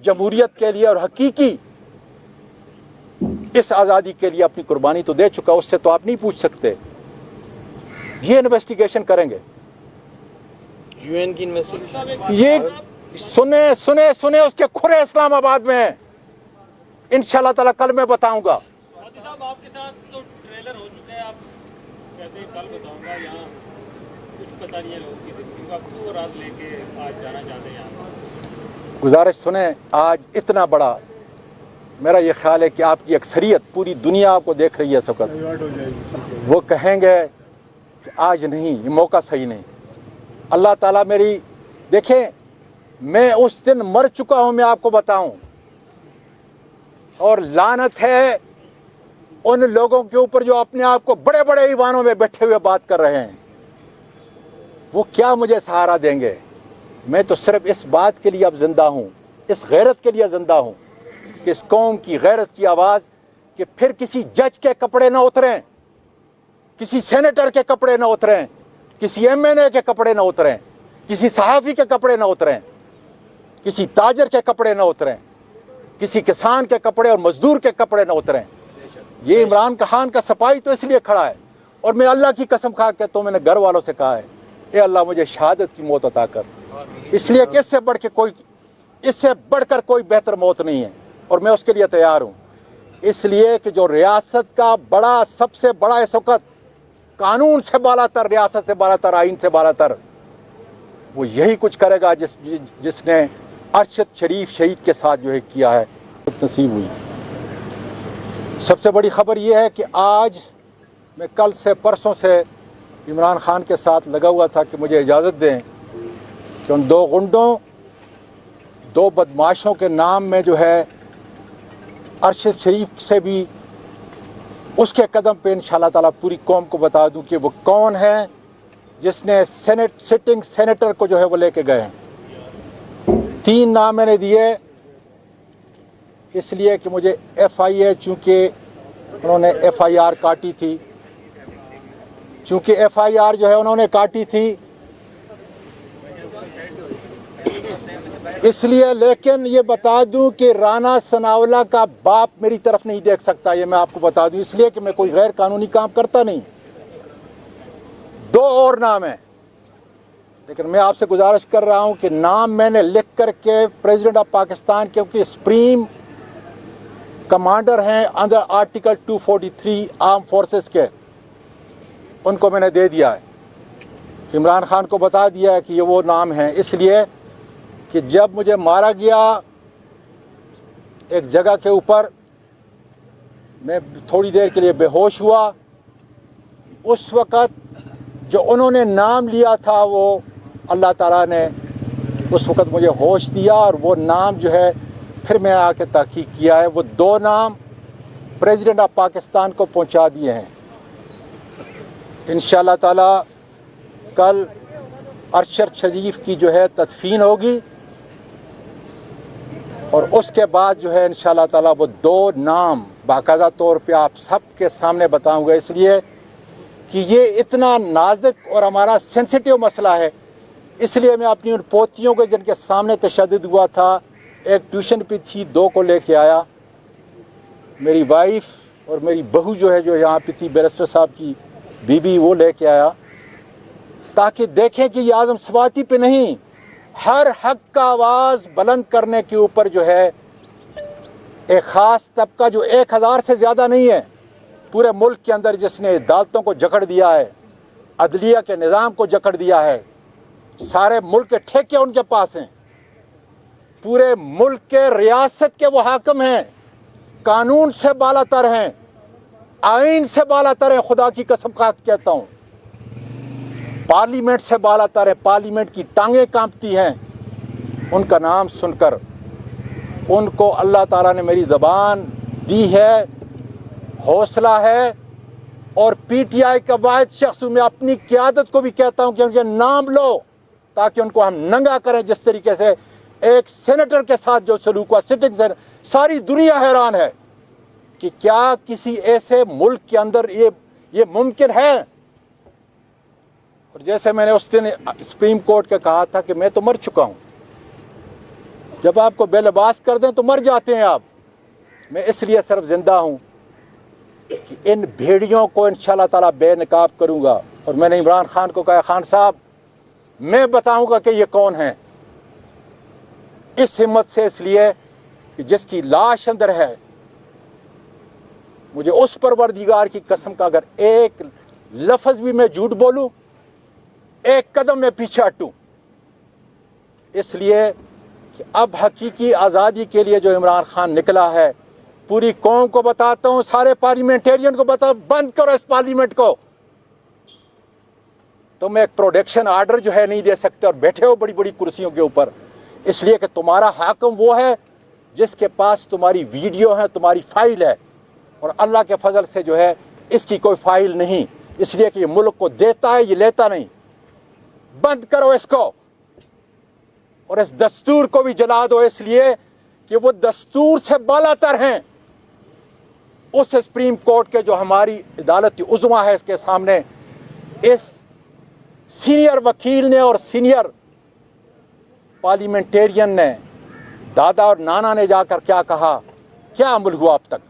जमहूरियत के लिए और हकीकी इस आज़ादी के लिए अपनी कुर्बानी तो दे चुका, उससे तो आप नहीं पूछ सकते। ये इन्वेस्टिगेशन करेंगे, यूएन की इन्वेस्टिगेशन। ये सुने उसके खुरे इस्लामाबाद में इंशाअल्लाह ताला कल मैं बताऊंगा। साहब आपके साथ तो ट्रेलर हो चुका है, आप कहते हैं कल बताऊंगा, यहाँ कुछ पता नहीं है लोगों की जिंदगी का, क्यों रात लेके आज जाना चाहते हैं यहाँ? गुजारिश सुने, आज इतना बड़ा, मेरा ये ख्याल है कि आपकी अक्सरियत पूरी दुनिया आपको देख रही है इस वक्त, वो कहेंगे कि आज नहीं, ये मौका सही नहीं। अल्लाह ताला मेरी, देखें मैं उस दिन मर चुका हूं, मैं आपको बताऊं, और लानत है उन लोगों के ऊपर जो अपने आप को बड़े बड़े ईवानों में बैठे हुए बात कर रहे हैं। वो क्या मुझे सहारा देंगे? मैं तो सिर्फ इस बात के लिए अब जिंदा हूं, इस गैरत के लिए जिंदा हूं कि इस कौम की गैरत की आवाज, कि फिर किसी जज के कपड़े ना उतरें, किसी सेनेटर के कपड़े ना उतरें, किसी एमएनए के कपड़े ना उतरें, किसी सहाफ़ी के कपड़े ना उतरें, किसी ताजर के कपड़े ना उतरें, किसी किसान के कपड़े और मजदूर के कपड़े ना उतरें। ये इमरान खान का सपाही तो इसलिए खड़ा है, और मैं अल्लाह की कसम खा के तो मैंने घर वालों से कहा है, ए अल्लाह मुझे शहादत की मौत अता कर, इसलिए कि इससे बढ़कर कोई बेहतर मौत नहीं है, और मैं उसके लिए तैयार हूँ। इसलिए कि जो रियासत का बड़ा, सबसे बड़ा इस वक्त कानून से बालातर, रियासत से बालातर, आइन से बालातर, वो यही कुछ करेगा जिसने अरशद शरीफ शहीद के साथ जो है किया है, नसीब हुई। सबसे बड़ी खबर यह है कि आज मैं कल से परसों से इमरान खान के साथ लगा हुआ था कि मुझे इजाज़त दें कि उन 2 गुंडों, 2 बदमाशों के नाम में जो है अरशद शरीफ से भी उसके कदम पे इंशाअल्लाह ताला पूरी कौम को बता दूं कि वो कौन है जिसने सिटिंग सेनेटर को जो है वो लेके गए हैं। 3 नाम मैंने दिए इसलिए कि मुझे FIA, चूँकि उन्होंने FIR काटी थी, चूँकि FIR जो है उन्होंने काटी थी इसलिए। लेकिन ये बता दूं कि राना सनावला का बाप मेरी तरफ नहीं देख सकता, ये मैं आपको बता दूं, इसलिए कि मैं कोई गैर कानूनी काम करता नहीं। 2 और नाम हैं, लेकिन मैं आपसे गुजारिश कर रहा हूं कि नाम मैंने लिख करके प्रेसिडेंट ऑफ पाकिस्तान, क्योंकि सुप्रीम कमांडर हैं अंडर आर्टिकल 243 आर्म फोर्सेस के, उनको मैंने दे दिया है। इमरान खान को बता दिया है कि ये वो नाम है, इसलिए कि जब मुझे मारा गया एक जगह के ऊपर, मैं थोड़ी देर के लिए बेहोश हुआ। उस वक़्त जो उन्होंने नाम लिया था वो अल्लाह ताला ने उस वक़्त मुझे होश दिया, और वो नाम जो है फिर मैं आके तहकीक किया है, वो 2 नाम प्रेसिडेंट ऑफ पाकिस्तान को पहुंचा दिए हैं। इंशाअल्लाह ताला कल अरशद शरीफ की जो है तदफीन होगी, और उसके बाद जो है इंशाअल्लाह ताला वो 2 नाम बाकायदा तौर पे आप सबके सामने बताऊंगा, इसलिए कि ये इतना नाजुक और हमारा सेंसिटिव मसला है। इसलिए मैं अपनी उन पोतियों को जिनके सामने तशद्दुद हुआ था, एक ट्यूशन पे थी, 2 को लेके आया, मेरी वाइफ और मेरी बहू जो है जो यहाँ पे थी, बैरिस्टर साहब की बीवी, वो लेके आया, ताकि देखें कि ये आज़म स्वाति पे नहीं, हर हक का आवाज़ बुलंद करने के ऊपर जो है एक ख़ास तबका जो 1000 से ज़्यादा नहीं है पूरे मुल्क के अंदर, जिसने अदालतों को जकड़ दिया है, अदलिया के निज़ाम को जकड़ दिया है, सारे मुल्क के ठेके उनके पास हैं, पूरे मुल्क के रियासत के वो हाकिम हैं, कानून से बालातर हैं, आइन से बालातर हैं, खुदा की कसम खा कहता हूँ, पार्लियामेंट से बालातर है, पार्लियामेंट की टांगें कांपती हैं उनका नाम सुनकर। उनको अल्लाह ताला ने मेरी ज़बान दी है, हौसला है, और पीटीआई का वाहिद शख्स मैं अपनी क़यादत को भी कहता हूं कि उनके नाम लो, ताकि उनको हम नंगा करें। जिस तरीके से एक सेनेटर के साथ जो सलूक हुआ, सिटिंग से, सारी दुनिया हैरान है कि क्या किसी ऐसे मुल्क के अंदर ये मुमकिन है। और जैसे मैंने उस दिन सुप्रीम कोर्ट का कहा था कि मैं तो मर चुका हूं, जब आपको बेलबास कर दें तो मर जाते हैं आप, मैं इसलिए सिर्फ जिंदा हूं कि इन भेड़ियों को इंशाअल्लाह ताला बेनकाब करूंगा। और मैंने इमरान खान को कहा, खान साहब मैं बताऊंगा कि ये कौन है, इस हिम्मत से, इसलिए कि जिसकी लाश अंदर है, मुझे उस परवरदिगार की कसम का अगर एक लफ्ज भी मैं झूठ बोलूं, एक कदम में पीछे हटूं, इसलिए कि अब हकीकी आज़ादी के लिए जो इमरान खान निकला है, पूरी कौम को बताता हूं, सारे पार्लियामेंटेरियन को बताओ, बंद करो इस पार्लियामेंट को। तो मैं एक प्रोटेक्शन आर्डर जो है नहीं दे सकते, और बैठे हो बड़ी बड़ी कुर्सियों के ऊपर, इसलिए कि तुम्हारा हाकिम वो है जिसके पास तुम्हारी वीडियो है, तुम्हारी फाइल है, और अल्लाह के फजल से जो है इसकी कोई फाइल नहीं, इसलिए कि ये मुल्क को देता है, ये लेता नहीं। बंद करो इसको, और इस दस्तूर को भी जला दो, इसलिए कि वो दस्तूर से बालातर हैं उस सुप्रीम कोर्ट के जो हमारी अदालत उज़्मा है। इसके सामने इस सीनियर वकील ने और सीनियर पार्लियामेंटेरियन ने, दादा और नाना ने जाकर क्या कहा, क्या अमल हुआ अब तक।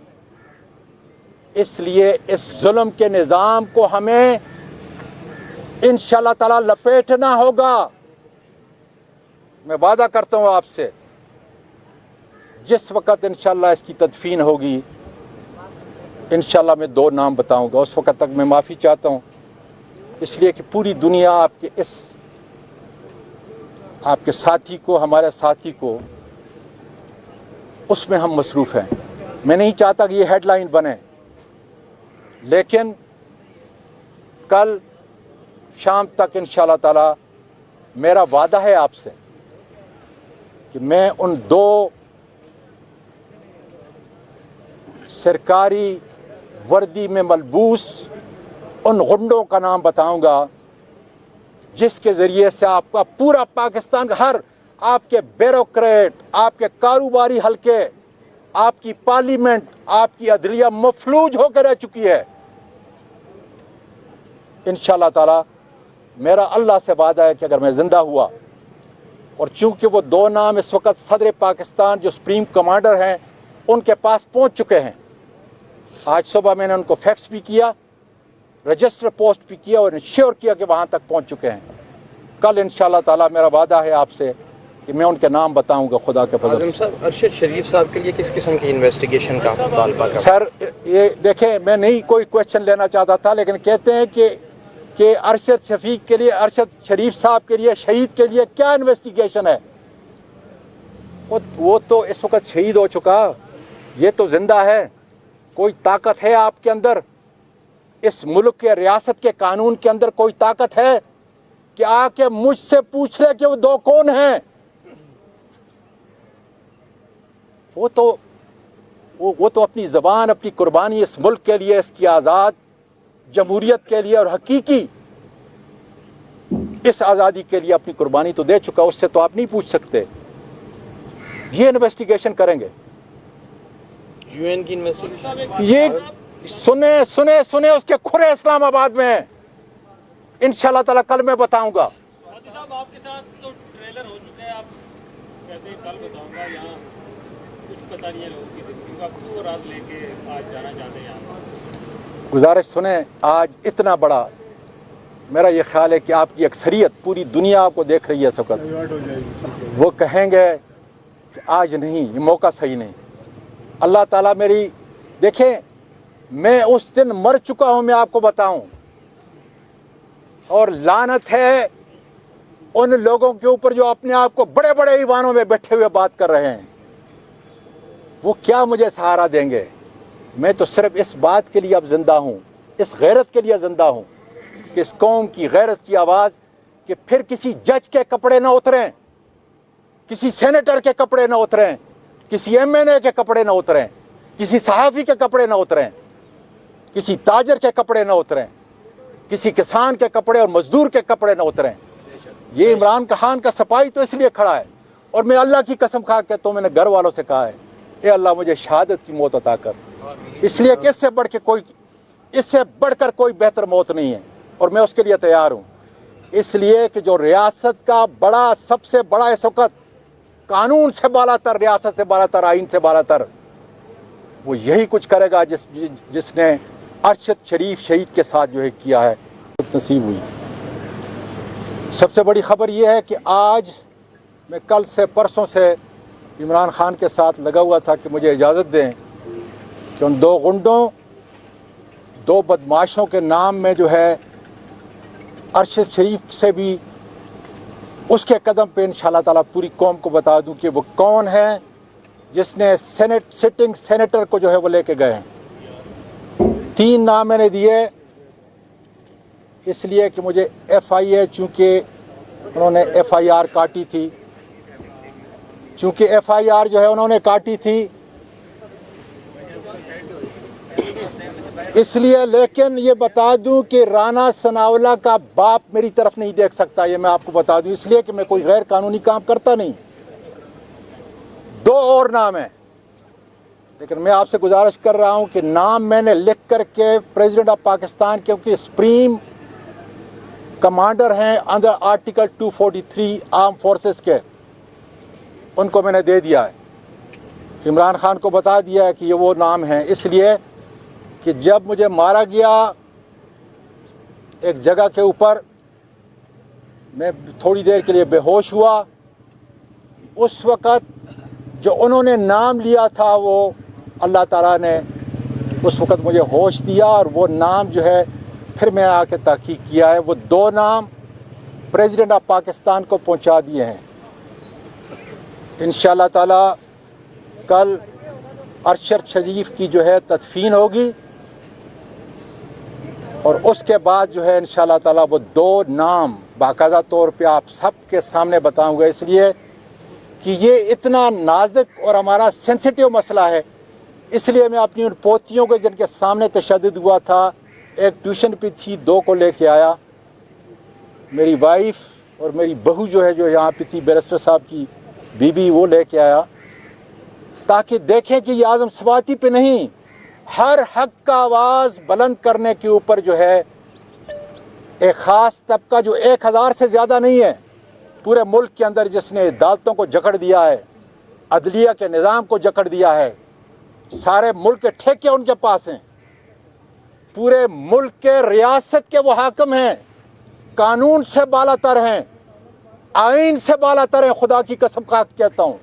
इसलिए इस जुल्म के निज़ाम को हमें इंशाअल्लाह ताला लपेटना होगा। मैं वादा करता हूं आपसे, जिस वक़्त इंशाअल्लाह इसकी तदफीन होगी, इंशाअल्लाह मैं 2 नाम बताऊंगा। उस वक़्त तक मैं माफ़ी चाहता हूं, इसलिए कि पूरी दुनिया आपके साथी को, हमारे साथी को, उसमें हम मसरूफ़ हैं। मैं नहीं चाहता कि ये हेडलाइन बने, लेकिन कल शाम तक इंशाअल्लाह ताला मेरा वादा है आपसे कि मैं उन 2 सरकारी वर्दी में मलबूस उन गुंडों का नाम बताऊंगा, जिसके ज़रिए से आपका पूरा पाकिस्तान, हर आपके ब्यूरोक्रेट, आपके कारोबारी हलके, आपकी पार्लियामेंट, आपकी अदलिया मफलूज होकर रह चुकी है। इंशाअल्लाह ताला मेरा अल्लाह से वादा है कि अगर मैं ज़िंदा हुआ, और चूंकि वो 2 नाम इस वक्त सदर पाकिस्तान जो सुप्रीम कमांडर हैं उनके पास पहुंच चुके हैं, आज सुबह मैंने उनको फैक्स भी किया रजिस्टर पोस्ट भी किया और इंश्योर किया कि वहाँ तक पहुँच चुके हैं। कल इंशाअल्लाह ताला मेरा वादा है आपसे कि मैं उनके नाम बताऊंगा खुदा के फजल आजम से। साहब, अरशद शरीफ साहब के लिए किस किस्म की इन्वेस्टिगेशन का मुतालबा कर? सर ये देखें, मैं नहीं कोई क्वेश्चन लेना चाहता था, लेकिन कहते हैं कि अरशद शफीक के लिए, अरशद शरीफ साहब के लिए, शहीद के लिए क्या इन्वेस्टिगेशन है? वो तो इस वक्त शहीद हो चुका, ये तो जिंदा है। कोई ताकत है आपके अंदर, इस मुल्क के रियासत के कानून के अंदर कोई ताकत है कि आके मुझसे पूछ ले कि वो दो कौन हैं? वो तो अपनी ज़बान, अपनी कुर्बानी इस मुल्क के लिए, इसकी आज़ाद जमहूरियत के लिए और हकीकी इस आज़ादी के लिए अपनी कुर्बानी तो दे चुका, उससे तो आप नहीं पूछ सकते। ये इन्वेस्टिगेशन करेंगे, यूएन की इन्वेस्टिगेशन। ये सुने उसके खुरे इस्लामाबाद में इंशाअल्लाह ताला कल मैं बताऊंगा। साहब आपके साथ तो ट्रेलर हो चुका है, आप कहते हैं कल बताऊंगा, यहाँ कुछ पता नहीं है लोगों की जिंदगी का, क्यों रात लेके आज जाना चाहते हैं यहाँ? गुजारिश सुने, आज इतना बड़ा, मेरा ये ख्याल है कि आपकी अक्सरियत पूरी दुनिया आपको देख रही है इस वक्त, वो कहेंगे कि आज नहीं, ये मौका सही नहीं। अल्लाह ताला मेरी, देखें मैं उस दिन मर चुका हूं, मैं आपको बताऊं, और लानत है उन लोगों के ऊपर जो अपने आप को बड़े बड़े ईवानों में बैठे हुए बात कर रहे हैं। वो क्या मुझे सहारा देंगे? मैं तो सिर्फ इस बात के लिए अब जिंदा हूं, इस गैरत के लिए जिंदा हूं कि इस कौम की गैरत की आवाज़ कि फिर किसी जज के कपड़े ना उतरें, किसी सेनेटर के कपड़े ना उतरें, किसी एमएनए के कपड़े ना उतरें, किसी सहाफ़ी के कपड़े ना उतरें, किसी ताजर के कपड़े ना उतरें, किसी किसान के कपड़े और मजदूर के कपड़े ना उतरें। ये इमरान खान का सपाही तो इसलिए खड़ा है, और मैं अल्लाह की कसम खा के तो मैंने घर वालों से कहा है, ए अल्लाह मुझे शहादत की मौत अता कर, इसलिए कि इससे बढ़कर कोई बेहतर मौत नहीं है, और मैं उसके लिए तैयार हूँ। इसलिए कि जो रियासत का बड़ा, सबसे बड़ा इस वक्त कानून से बालातर, रियासत से बालातर, आइन से बालातर, वो यही कुछ करेगा जिसने अरशद शरीफ शहीद के साथ जो है किया है, नसीब हुई। सबसे बड़ी खबर यह है कि आज मैं कल से परसों से इमरान खान के साथ लगा हुआ था कि मुझे इजाज़त दें कि उन दो गुंडों, दो बदमाशों के नाम में जो है अरशद शरीफ से भी उसके कदम पे इंशाअल्लाह ताला पूरी कौम को बता दूं कि वो कौन है जिसने सिटिंग सेनेटर को जो है वो लेके गए हैं। 3 नाम मैंने दिए इसलिए कि मुझे FIA, चूँकि उन्होंने FIR काटी थी, चूँकि FIR जो है उन्होंने काटी थी इसलिए। लेकिन ये बता दूं कि राना सनावला का बाप मेरी तरफ नहीं देख सकता, ये मैं आपको बता दूं, इसलिए कि मैं कोई गैर कानूनी काम करता नहीं। 2 और नाम हैं, लेकिन मैं आपसे गुजारिश कर रहा हूं कि नाम मैंने लिख करके प्रेसिडेंट ऑफ पाकिस्तान, क्योंकि सुप्रीम कमांडर हैं अंडर आर्टिकल 243 आर्म फोर्सेस के, उनको मैंने दे दिया है। इमरान खान को बता दिया है कि ये वो नाम है, इसलिए कि जब मुझे मारा गया एक जगह के ऊपर, मैं थोड़ी देर के लिए बेहोश हुआ। उस वक़्त जो उन्होंने नाम लिया था वो अल्लाह ताला ने उस वक़्त मुझे होश दिया, और वो नाम जो है फिर मैं आके तहकीक किया है, वो 2 नाम प्रेसिडेंट ऑफ पाकिस्तान को पहुंचा दिए हैं। इंशाअल्लाह ताला कल अरशद शरीफ की जो है तदफीन होगी, और उसके बाद जो है इंशाअल्लाह ताला वो 2 नाम बाकायदा तौर पे आप सबके सामने बताऊंगा, इसलिए कि ये इतना नाजुक और हमारा सेंसिटिव मसला है। इसलिए मैं अपनी उन पोतियों को जिनके सामने तशद्दुद हुआ था, एक ट्यूशन पे थी, 2 को लेके आया, मेरी वाइफ और मेरी बहू जो है जो यहाँ पे थी, बैरिस्टर साहब की बीबी, वो लेके आया, ताकि देखें कि ये आज़म सवाती पे नहीं, हर हक का आवाज़ बुलंद करने के ऊपर जो है एक ख़ास तबका जो 1000 से ज़्यादा नहीं है पूरे मुल्क के अंदर, जिसने अदालतों को जकड़ दिया है, अदलिया के निज़ाम को जकड़ दिया है, सारे मुल्क के ठेके उनके पास हैं, پورے ملک کے ریاست کے وہ حاکم ہیں، قانون سے بالا تر ہیں، آئین سے بالا تر ہیں، خدا کی قسم کہتا ہوں،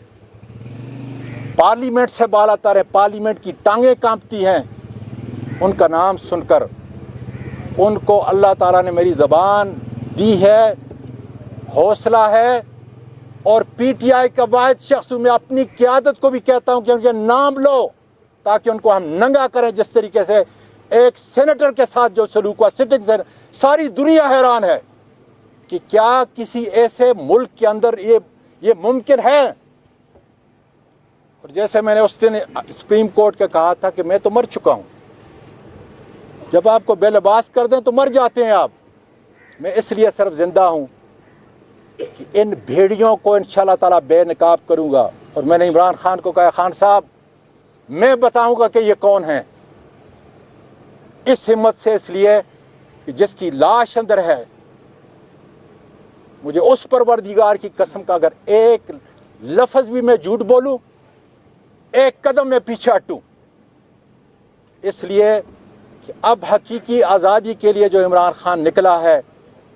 پارلیمنٹ سے بالا تر ہے، پارلیمنٹ کی ٹانگیں کانپتی ہیں ان کا نام سن کر۔ ان کو اللہ تعالیٰ نے میری زبان دی ہے، حوصلہ ہے، اور پی ٹی آئی کا واحد شخص میں اپنی قیادت کو بھی کہتا ہوں کہ ان کے نام لو تاکہ ان کو ہم ننگا کریں، جس طریقے سے ایک سینیٹر کے ساتھ جو سلوک ہوا، سٹنگ سے ساری دنیا حیران ہے کہ کیا کسی ایسے ملک کے اندر یہ ممکن ہے۔ اور جیسے میں نے اس دن سپریم کورٹ کا کہا تھا کہ میں تو مر چکا ہوں، جب آپ کو بے لباس کر دیں تو مر جاتے ہیں آپ، میں اس لیے صرف زندہ ہوں کہ ان بھیڑیوں کو انشاءاللہ تعالیٰ بے نقاب کروں گا۔ اور میں نے عمران خان کو کہا، خان صاحب میں بتاؤں گا کہ یہ کون ہیں، اس ہمت سے، اس لیے کہ جس کی لاش اندر ہے، مجھے اس پروردگار کی قسم کا اگر ایک لفظ بھی میں جھوٹ بولوں، ایک قدم میں پیچھے ہٹوں، اس لیے کہ اب حقیقی آزادی کے لیے جو عمران خان نکلا ہے،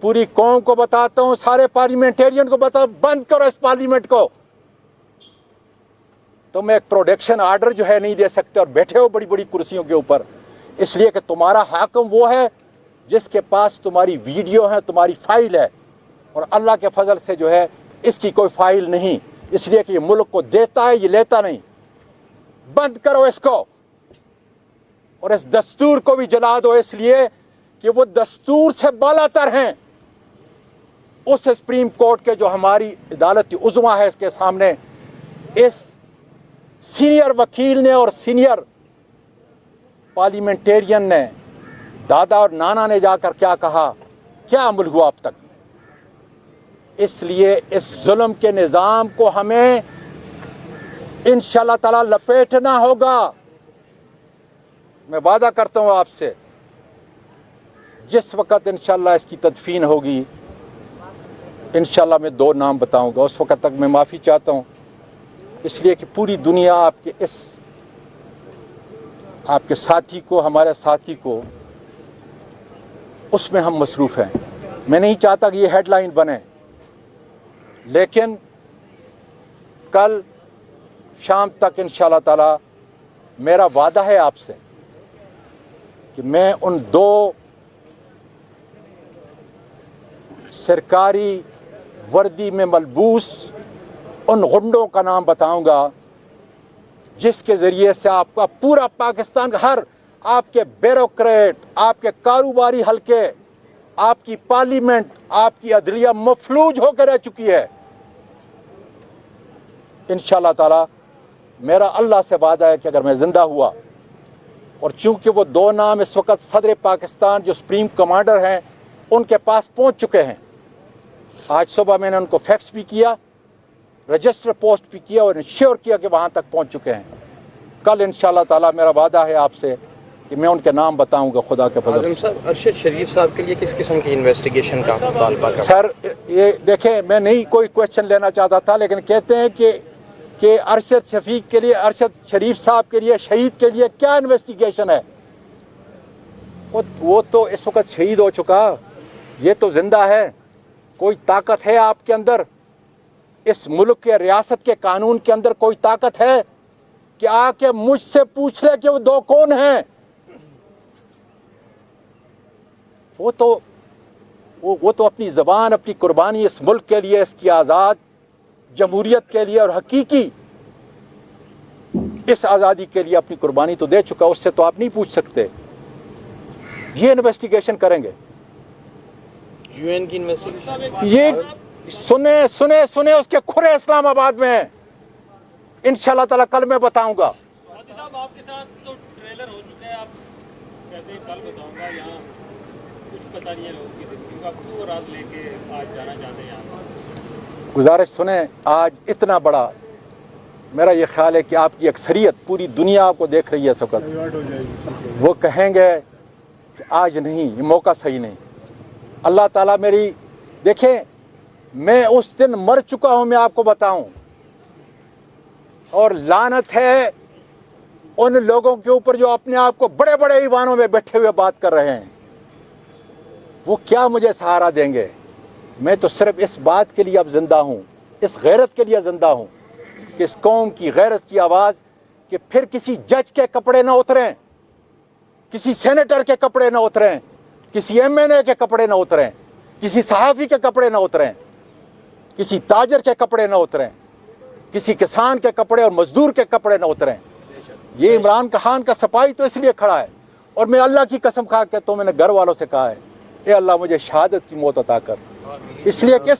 پوری قوم کو بتاتا ہوں، سارے پارلیمنٹیرین کو بتاؤ، بند کرو اس پارلیمنٹ کو، تم ایک پروڈکشن آرڈر جو ہے نہیں دے سکتے اور بیٹھے ہو بڑی بڑی کرسیوں کے اوپر، اس لیے کہ تمہارا حاکم وہ ہے جس کے پاس تمہاری ویڈیو ہے، تمہاری فائل ہے، اور اللہ کے فضل سے جو ہے اس کی کوئی فائل نہیں، اس لیے کہ یہ ملک کو دیتا ہے، یہ لیتا نہیں۔ بند کرو اس کو، اور اس دستور کو بھی جلا دو، اس لیے کہ وہ دستور سے بالا تر ہیں۔ اس سپریم کورٹ کے جو ہماری عدالت عظمیٰ ہے، اس کے سامنے اس سینئر وکیل نے اور سینئر پارلیمنٹیرین نے، دادا اور نانا نے جا کر کیا کہا، کیا عمل ہوا اب تک۔ اس لیے اس ظلم کے نظام کو ہمیں انشاءاللہ تعالیٰ لپیٹنا ہوگا۔ میں وعدہ کرتا ہوں آپ سے، جس وقت انشاءاللہ اس کی تدفین ہوگی، انشاءاللہ میں 2 نام بتاؤں گا، اس وقت تک میں معافی چاہتا ہوں، اس لیے کہ پوری دنیا آپ کے ساتھی کو، ہمارے ساتھی کو، اس میں ہم مصروف ہیں۔ میں نہیں چاہتا کہ یہ ہیڈ لائن بنے، لیکن کل شام تک انشاءاللہ تعالی میرا وعدہ ہے آپ سے کہ میں ان 2 سرکاری وردی میں ملبوس ان غنڈوں کا نام بتاؤں گا جس کے ذریعے سے آپ کا پورا پاکستان کا ہر آپ کے بیوروکریٹ، آپ کے کاروباری حلقے، آپ کی پارلیمنٹ، آپ کی عدلیہ مفلوج ہو کے رہ چکی ہے۔ انشاءاللہ تعالی میرا اللہ سے وعدہ ہے کہ اگر میں زندہ ہوا، اور چونکہ وہ 2 نام اس وقت صدر پاکستان جو سپریم کمانڈر ہیں ان کے پاس پہنچ چکے ہیں، آج صبح میں نے ان کو فیکس بھی کیا، رجسٹر پوسٹ بھی کیا اور انشور کیا کہ وہاں تک پہنچ چکے ہیں۔ کل انشاءاللہ تعالی میرا وعدہ ہے آپ سے کہ میں ان کے نام بتاؤں گا خدا کے فضل سے۔ صاحب، ارشد شریف صاحب کے لیے کس قسم کی انویسٹیگیشن کا مطالبہ کریں؟ سر یہ دیکھیں، میں نہیں کوئی کویشچن لینا چاہتا تھا، لیکن کہتے ہیں کہ ارشد شفیق کے لیے، ارشد شریف صاحب کے لیے، شہید کے لیے کیا انویسٹیگیشن ہے؟ وہ تو اس وقت شہید ہو چکا، یہ تو زندہ ہے۔ کوئی طاقت ہے آپ کے اندر، اس ملک کے ریاست کے قانون کے اندر کوئی طاقت ہے کہ آ کے مجھ سے پوچھ لے کہ وہ 2 کون ہیں؟ وہ تو اپنی زبان، اپنی قربانی اس ملک کے لیے، اس کی آزاد جمہوریت کے لیے اور حقیقی اس آزادی کے لیے اپنی قربانی تو دے چکا، اس سے تو آپ نہیں پوچھ سکتے۔ یہ انویسٹیگیشن کریں گے، UN کی انویسٹیگیشن؟ یہ سنے اس کے کھرے اسلام آباد میں، انشاءاللہ تعالی کل میں بتاؤں گا۔ صاحب آپ کے ساتھ تو ٹریلر ہو چکا ہے، آپ کہتے ہیں کل بتاؤں گا، یہاں کچھ پتہ نہیں ہے لوگوں کی زندگی کا، کیوں رات لے کے آج جانا چاہتے ہیں یہاں؟ گزارش سنیں، آج اتنا بڑا، میرا یہ خیال ہے کہ آپ کی اکثریت پوری دنیا آپ کو دیکھ رہی ہے اس وقت، وہ کہیں گے کہ آج نہیں، یہ موقع صحیح نہیں۔ اللہ تعالیٰ میری، دیکھیں میں اس دن مر چکا ہوں، میں آپ کو بتاؤں، اور لعنت ہے उन लोगों के ऊपर जो अपने आप को बड़े बड़े ईवानों में बैठे हुए बात कर रहे हैं, वो क्या मुझे सहारा देंगे। मैं तो सिर्फ इस बात के लिए अब जिंदा हूं, इस गैरत के लिए जिंदा हूं कि इस कौम की गैरत की आवाज कि फिर किसी जज के कपड़े ना उतरें, किसी सेनेटर के कपड़े ना उतरें, किसी एमएनए के कपड़े ना उतरें, किसी सहाफी के कपड़े ना उतरें, किसी ताजर के कपड़े ना उतरें, किसी किसान के कपड़े और मजदूर के कपड़े ना उतरें। ये इमरान खान का सिपाही तो इसलिए खड़ा है, और मैं अल्लाह की कसम खा के तो मैंने घर वालों से कहा है, ए अल्लाह मुझे शहादत की मौत अता कर, इसलिए कि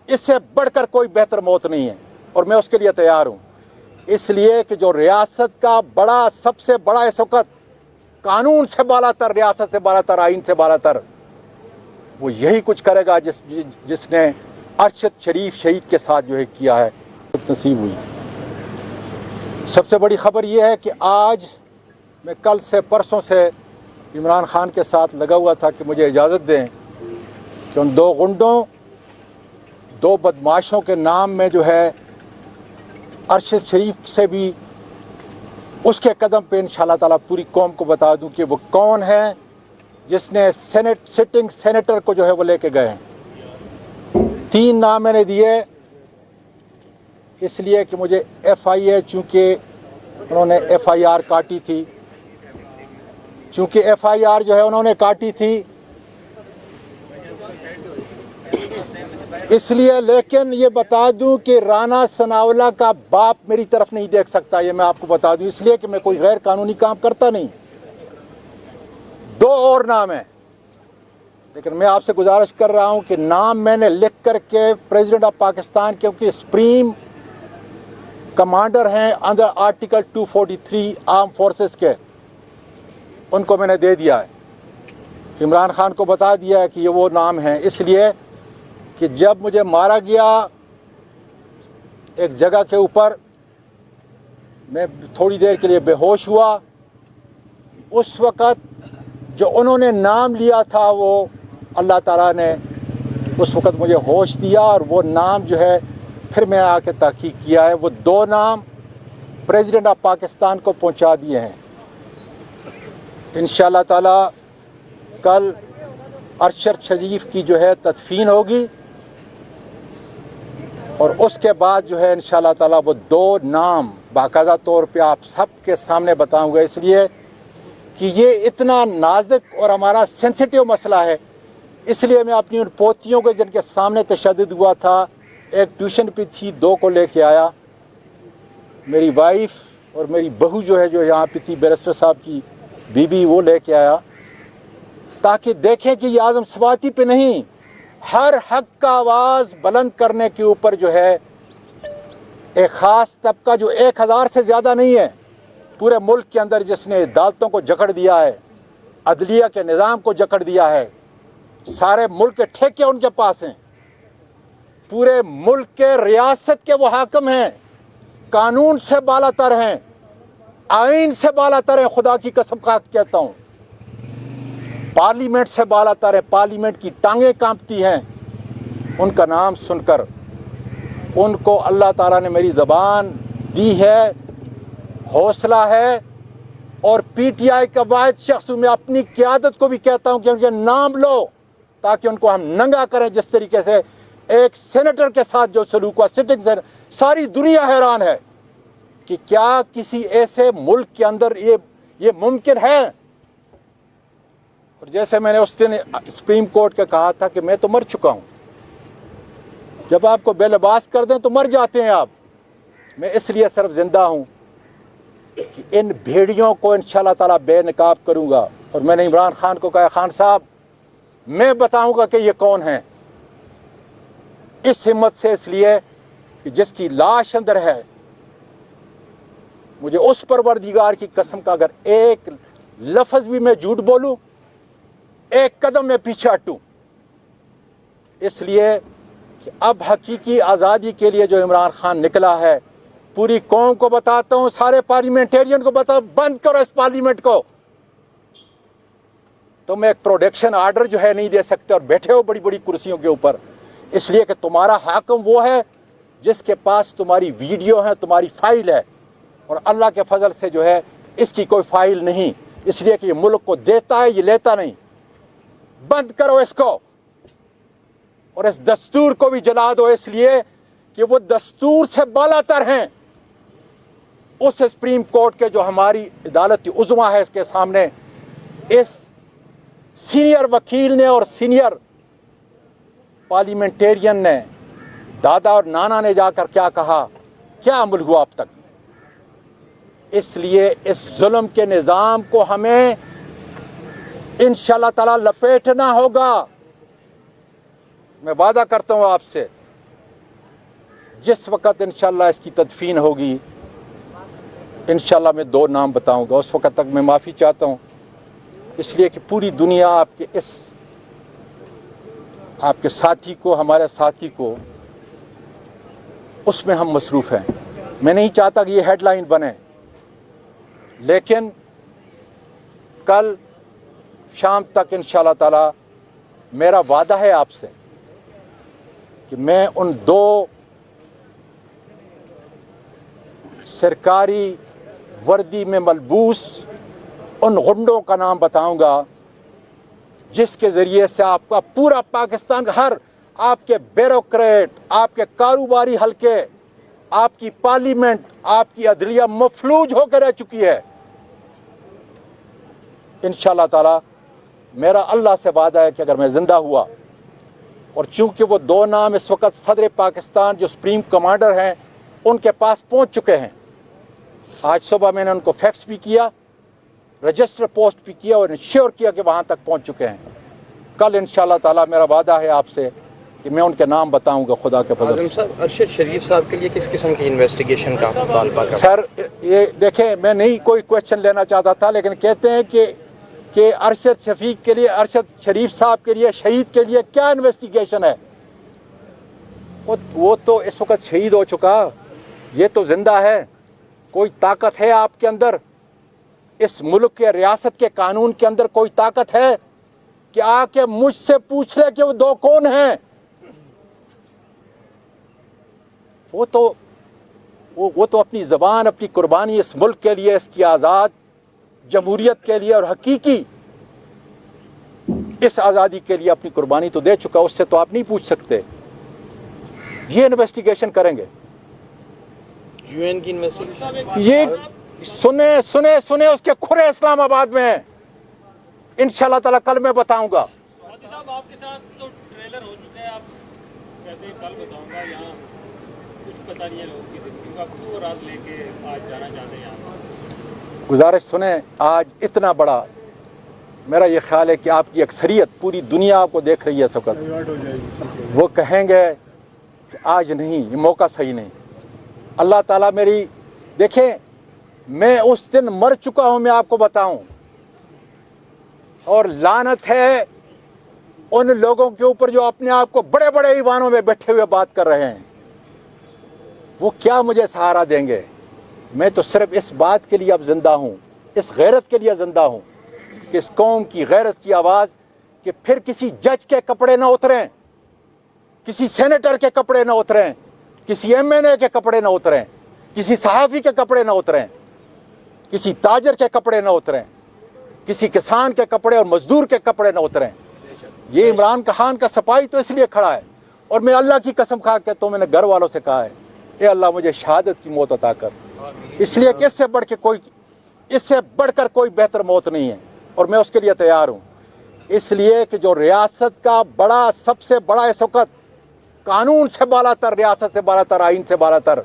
इससे बढ़कर कोई बेहतर मौत नहीं है, और मैं उसके लिए तैयार हूं। इसलिए कि जो रियासत का बड़ा सबसे बड़ा इस वक्त कानून से बालातर, रियासत से बालातर, आइन से बालातर, वो यही कुछ करेगा जिसने अरशद शरीफ शहीद के साथ जो है किया है, नसीब हुई। सबसे बड़ी खबर यह है कि आज मैं कल से परसों से इमरान खान के साथ लगा हुआ था कि मुझे इजाज़त दें कि उन दो गुंडों, दो बदमाशों के नाम में जो है अरशद शरीफ से भी उसके कदम पे इंशाअल्लाह ताला पूरी कौम को बता दूं कि वो कौन है जिसने सिटिंग सेनेटर को जो है वो लेके गए हैं। 3 नाम मैंने दिए इसलिए कि मुझे FIA, चूँकि उन्होंने FIR काटी थी, चूँकि FIR जो है उन्होंने काटी थी इसलिए। लेकिन ये बता दूं कि राना सनावला का बाप मेरी तरफ नहीं देख सकता, ये मैं आपको बता दूं, इसलिए कि मैं कोई गैर कानूनी काम करता नहीं। 2 और नाम हैं, लेकिन मैं आपसे गुजारिश कर रहा हूं कि नाम मैंने लिख करके प्रेसिडेंट ऑफ पाकिस्तान, क्योंकि सुप्रीम कमांडर हैं अंडर आर्टिकल 243 आर्म फोर्सेस के, उनको मैंने दे दिया है, इमरान खान को बता दिया है कि ये वो नाम है। इसलिए कि जब मुझे मारा गया एक जगह के ऊपर, मैं थोड़ी देर के लिए बेहोश हुआ, उस वक़्त जो उन्होंने नाम लिया था वो अल्लाह ताला ने उस वक़्त मुझे होश दिया, और वो नाम जो है फिर मैं आके तहकीक किया है, वो 2 नाम प्रेसिडेंट ऑफ पाकिस्तान को पहुंचा दिए हैं। इंशाअल्लाह ताला कल अरशद शरीफ की जो है तदफीन होगी, और उसके बाद जो है इंशाअल्लाह ताला वो 2 नाम बाकायदा तौर पे आप सबके सामने बताऊंगा, इसलिए कि ये इतना नाजुक और हमारा सेंसिटिव मसला है। इसलिए मैं अपनी उन पोतियों को जिनके सामने तशद्दुद हुआ था, एक ट्यूशन पे थी, 2 को लेके आया, मेरी वाइफ और मेरी बहू जो है जो यहाँ पे थी, बैरिस्टर साहब की बीबी, वो लेके आया, ताकि देखें कि ये आज़म सवाती पे नहीं, हर हक का आवाज़ बुलंद करने के ऊपर जो है एक ख़ास तबका जो 1000 से ज़्यादा नहीं है पूरे मुल्क के अंदर, जिसने अदालतों को जकड़ दिया है, अदलिया के निज़ाम को जकड़ दिया है, सारे मुल्क के ठेके उनके पास हैं, पूरे मुल्क के रियासत के वो हाकिम हैं, कानून से बालातर हैं, आइन से बालातर हैं, खुदा की कसम खा के कहता हूँ, पार्लियामेंट से बालातर है, पार्लियामेंट की टांगें कांपती हैं उनका नाम सुनकर। उनको अल्लाह ताला ने मेरी ज़बान दी है, हौसला है, और PTI का वाहिद शख्स मैं अपनी क़यादत को भी कहता हूं कि उनके नाम लो, ताकि उनको हम नंगा करें। जिस तरीके से एक सेनेटर के साथ जो सलूक हुआ, सिटिंग से, सारी दुनिया हैरान है कि क्या किसी ऐसे मुल्क के अंदर ये मुमकिन है। और जैसे मैंने उस दिन सुप्रीम कोर्ट का कहा था कि मैं तो मर चुका हूं, जब आपको बेलबास कर दें तो मर जाते हैं आप। मैं इसलिए सिर्फ जिंदा हूं कि इन भेड़ियों को इंशाअल्लाह ताला बेनकाब करूंगा। और मैंने इमरान खान को कहा, खान साहब मैं बताऊंगा कि ये कौन है, इस हिम्मत से, इसलिए कि जिसकी लाश अंदर है, मुझे उस परवरदिगार की कसम का अगर एक लफ्ज भी मैं झूठ बोलूं, एक कदम में पीछे हटूं। इसलिए कि अब हकीकी आज़ादी के लिए जो इमरान खान निकला है, पूरी कौम को बताता हूं, सारे पार्लियामेंटेरियन को बता, बंद करो इस पार्लियामेंट को। तुम एक प्रोटेक्शन आर्डर जो है नहीं दे सकते और बैठे हो बड़ी बड़ी कुर्सियों के ऊपर, इसलिए कि तुम्हारा हाकिम वो है जिसके पास तुम्हारी वीडियो है, तुम्हारी फाइल है, اور اللہ کے فضل سے جو ہے اس کی کوئی فائل نہیں، اس لیے کہ یہ ملک کو دیتا ہے، یہ لیتا نہیں۔ بند کرو اس کو، اور اس دستور کو بھی جلا دو، اس لیے کہ وہ دستور سے بالا تر ہیں۔ اس سپریم کورٹ کے جو ہماری عدالت عظمیٰ ہے، اس کے سامنے اس سینئر وکیل نے اور سینئر پارلیمنٹیرین نے، دادا اور نانا نے جا کر کیا کہا، کیا عمل ہوا اب تک۔ اس لیے اس ظلم کے نظام کو ہمیں انشاءاللہ تعالی لپیٹنا ہوگا۔ میں وعدہ کرتا ہوں آپ سے، جس وقت انشاءاللہ اس کی تدفین ہوگی، انشاءاللہ میں 2 نام بتاؤں گا۔ اس وقت تک میں معافی چاہتا ہوں، اس لیے کہ پوری دنیا آپ کے ساتھی کو، ہمارے ساتھی کو، اس میں ہم مصروف ہیں۔ میں نہیں چاہتا کہ یہ ہیڈ لائن بنے، لیکن کل شام تک انشاءاللہ تعالی میرا وعدہ ہے آپ سے کہ میں ان 2 سرکاری وردی میں ملبوس ان غنڈوں کا نام بتاؤں گا، جس کے ذریعے سے آپ کا پورا پاکستان کا ہر آپ کے بیوروکریٹ، آپ کے کاروباری حلقے، آپ کی پارلیمنٹ، آپ کی عدلیہ مفلوج ہو کے رہ چکی ہے۔ انشاءاللہ تعالی میرا اللہ سے وعدہ ہے کہ اگر میں زندہ ہوا، اور چونکہ وہ 2 نام اس وقت صدر پاکستان جو سپریم کمانڈر ہیں ان کے پاس پہنچ چکے ہیں، آج صبح میں نے ان کو فیکس بھی کیا، رجسٹر پوسٹ بھی کیا اور انشور کیا کہ وہاں تک پہنچ چکے ہیں۔ کل انشاءاللہ تعالی میرا وعدہ ہے آپ سے کہ میں ان کے نام بتاؤں گا خدا کے فضل سے۔ صاحب، ارشد شریف صاحب کے لیے کس قسم کی انویسٹیگیشن کا مطالبہ کریں؟ سر یہ دیکھیں، میں نہیں کوئی کویشچن لینا چاہتا تھا، لیکن کہتے ہیں کہ ارشد شفیق کے لیے، ارشد شریف صاحب کے لیے، شہید کے لیے کیا انویسٹیگیشن ہے؟ وہ تو اس وقت شہید ہو چکا، یہ تو زندہ ہے۔ کوئی طاقت ہے آپ کے اندر، اس ملک کے ریاست کے قانون کے اندر کوئی طاقت ہے کہ آ کے مجھ سے پوچھ لے کہ وہ 2 کون ہیں؟ وہ تو اپنی زبان، اپنی قربانی اس ملک کے لیے، اس کی آزاد جمہوریت کے لیے اور حقیقی اس آزادی کے لیے اپنی قربانی تو دے چکا، اس سے تو آپ نہیں پوچھ سکتے۔ یہ انویسٹیگیشن کریں گے، UN کی انویسٹیگیشن؟ یہ سنے اس کے کھرے اسلام آباد میں ہیں۔ انشاءاللہ تعالی کل میں بتاؤں گا۔ مودی صاحب، آپ کے ساتھ تو ٹریلر ہو چکا ہے، آپ کہتے ہیں کل بتاؤں گا، یہاں کچھ پتہ نہیں ہے لوگوں کی زندگی کا، کیوں رات لے کے آج جانا چاہتے ہیں یہاں؟ گزارش سنیں، آج اتنا بڑا، میرا یہ خیال ہے کہ آپ کی اکثریت پوری دنیا آپ کو دیکھ رہی ہے اس وقت، وہ کہیں گے کہ آج نہیں، یہ موقع صحیح نہیں۔ اللہ تعالیٰ میری، دیکھیں میں اس دن مر چکا ہوں، میں آپ کو بتاؤں، اور لعنت ہے ان لوگوں کے اوپر جو اپنے آپ کو بڑے بڑے ایوانوں میں بیٹھے ہوئے بات کر رہے ہیں۔ وہ کیا مجھے سہارا دیں گے؟ میں تو صرف اس بات کے لیے اب زندہ ہوں، اس غیرت کے لیے زندہ ہوں کہ اس قوم کی غیرت کی آواز، کہ پھر کسی جج کے کپڑے نہ اتریں، کسی سینیٹر کے کپڑے نہ اتریں، کسی MNA کے کپڑے نہ اتریں، کسی صحافی کے کپڑے نہ اتریں، کسی تاجر کے کپڑے نہ اتریں، کسی کسان کے کپڑے اور مزدور کے کپڑے نہ اتریں۔ یہ عمران خان کا سپاہی تو اس لیے کھڑا ہے، اور میں اللہ کی قسم کھا کے تو میں نے گھر والوں سے کہا ہے، اے اللہ مجھے شہادت کی موت عطا کر، اس لیے کہ اس سے بڑھ کر کوئی بہتر موت نہیں ہے، اور میں اس کے لیے تیار ہوں۔ اس لیے کہ جو ریاست کا بڑا، سب سے بڑا اس وقت، قانون سے بالا تر، ریاست سے بالا تر، آئین سے بالا تر،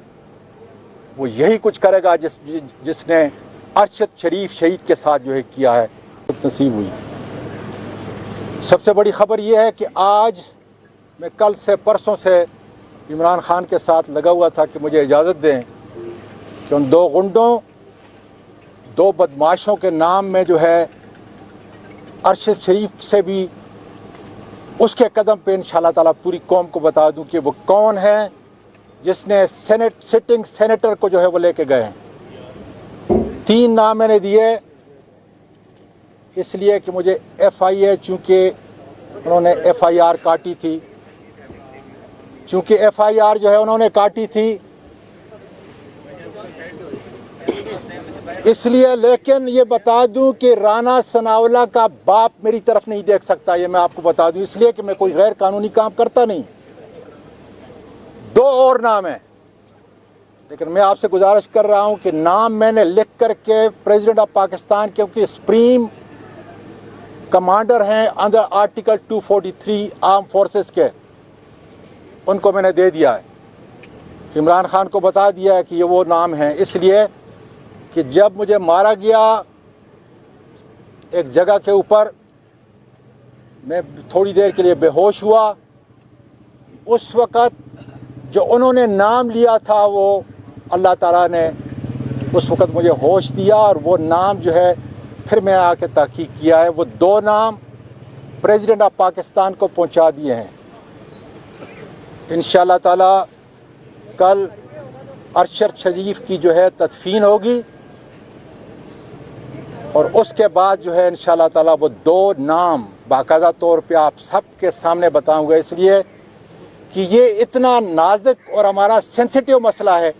وہ یہی کچھ کرے گا جس نے ارشد شریف شہید کے ساتھ جو ہے کیا ہے، نصیب ہوئی۔ سب سے بڑی خبر یہ ہے کہ آج میں کل سے پرسوں سے عمران خان کے ساتھ لگا ہوا تھا کہ مجھے اجازت دیں کہ ان 2 غنڈوں، 2 بدماشوں کے نام میں جو ہے ارشد شریف سے بھی اس کے قدم پہ انشاءاللہ تعالیٰ پوری قوم کو بتا دوں کہ وہ کون ہے جس نے سٹنگ سینیٹر کو جو ہے وہ لے کے گئے ہیں۔ 3 نام میں نے دیے، اس لیے کہ مجھے FIA، چونکہ انہوں نے FIR کاٹی تھی، چونکہ FIR جو ہے انہوں نے کاٹی تھی، इसलिए लेकिन ये बता दूं कि राना सनावला का बाप मेरी तरफ नहीं देख सकता, ये मैं आपको बता दूं, इसलिए कि मैं कोई गैर कानूनी काम करता नहीं। 2 और नाम हैं, लेकिन मैं आपसे गुजारिश कर रहा हूं कि नाम मैंने लिख करके प्रेसिडेंट ऑफ पाकिस्तान, क्योंकि सुप्रीम कमांडर हैं अंडर आर्टिकल 243 आर्म फोर्सेस के, उनको मैंने दे दिया है। इमरान खान को बता दिया है कि ये वो नाम है, इसलिए कि जब मुझे मारा गया एक जगह के ऊपर, मैं थोड़ी देर के लिए बेहोश हुआ। उस वक़्त जो उन्होंने नाम लिया था वो अल्लाह ताला ने उस वक़्त मुझे होश दिया, और वो नाम जो है फिर मैं आके तहकीक किया है, वो 2 नाम प्रेसिडेंट ऑफ पाकिस्तान को पहुंचा दिए हैं। इंशाअल्लाह ताला कल अरशद शरीफ की जो है तदफीन होगी, और उसके बाद जो है इंशाअल्लाह ताला वो 2 नाम बाकायदा तौर पे आप सबके सामने बताऊंगा, इसलिए कि ये इतना नाजुक और हमारा सेंसिटिव मसला है।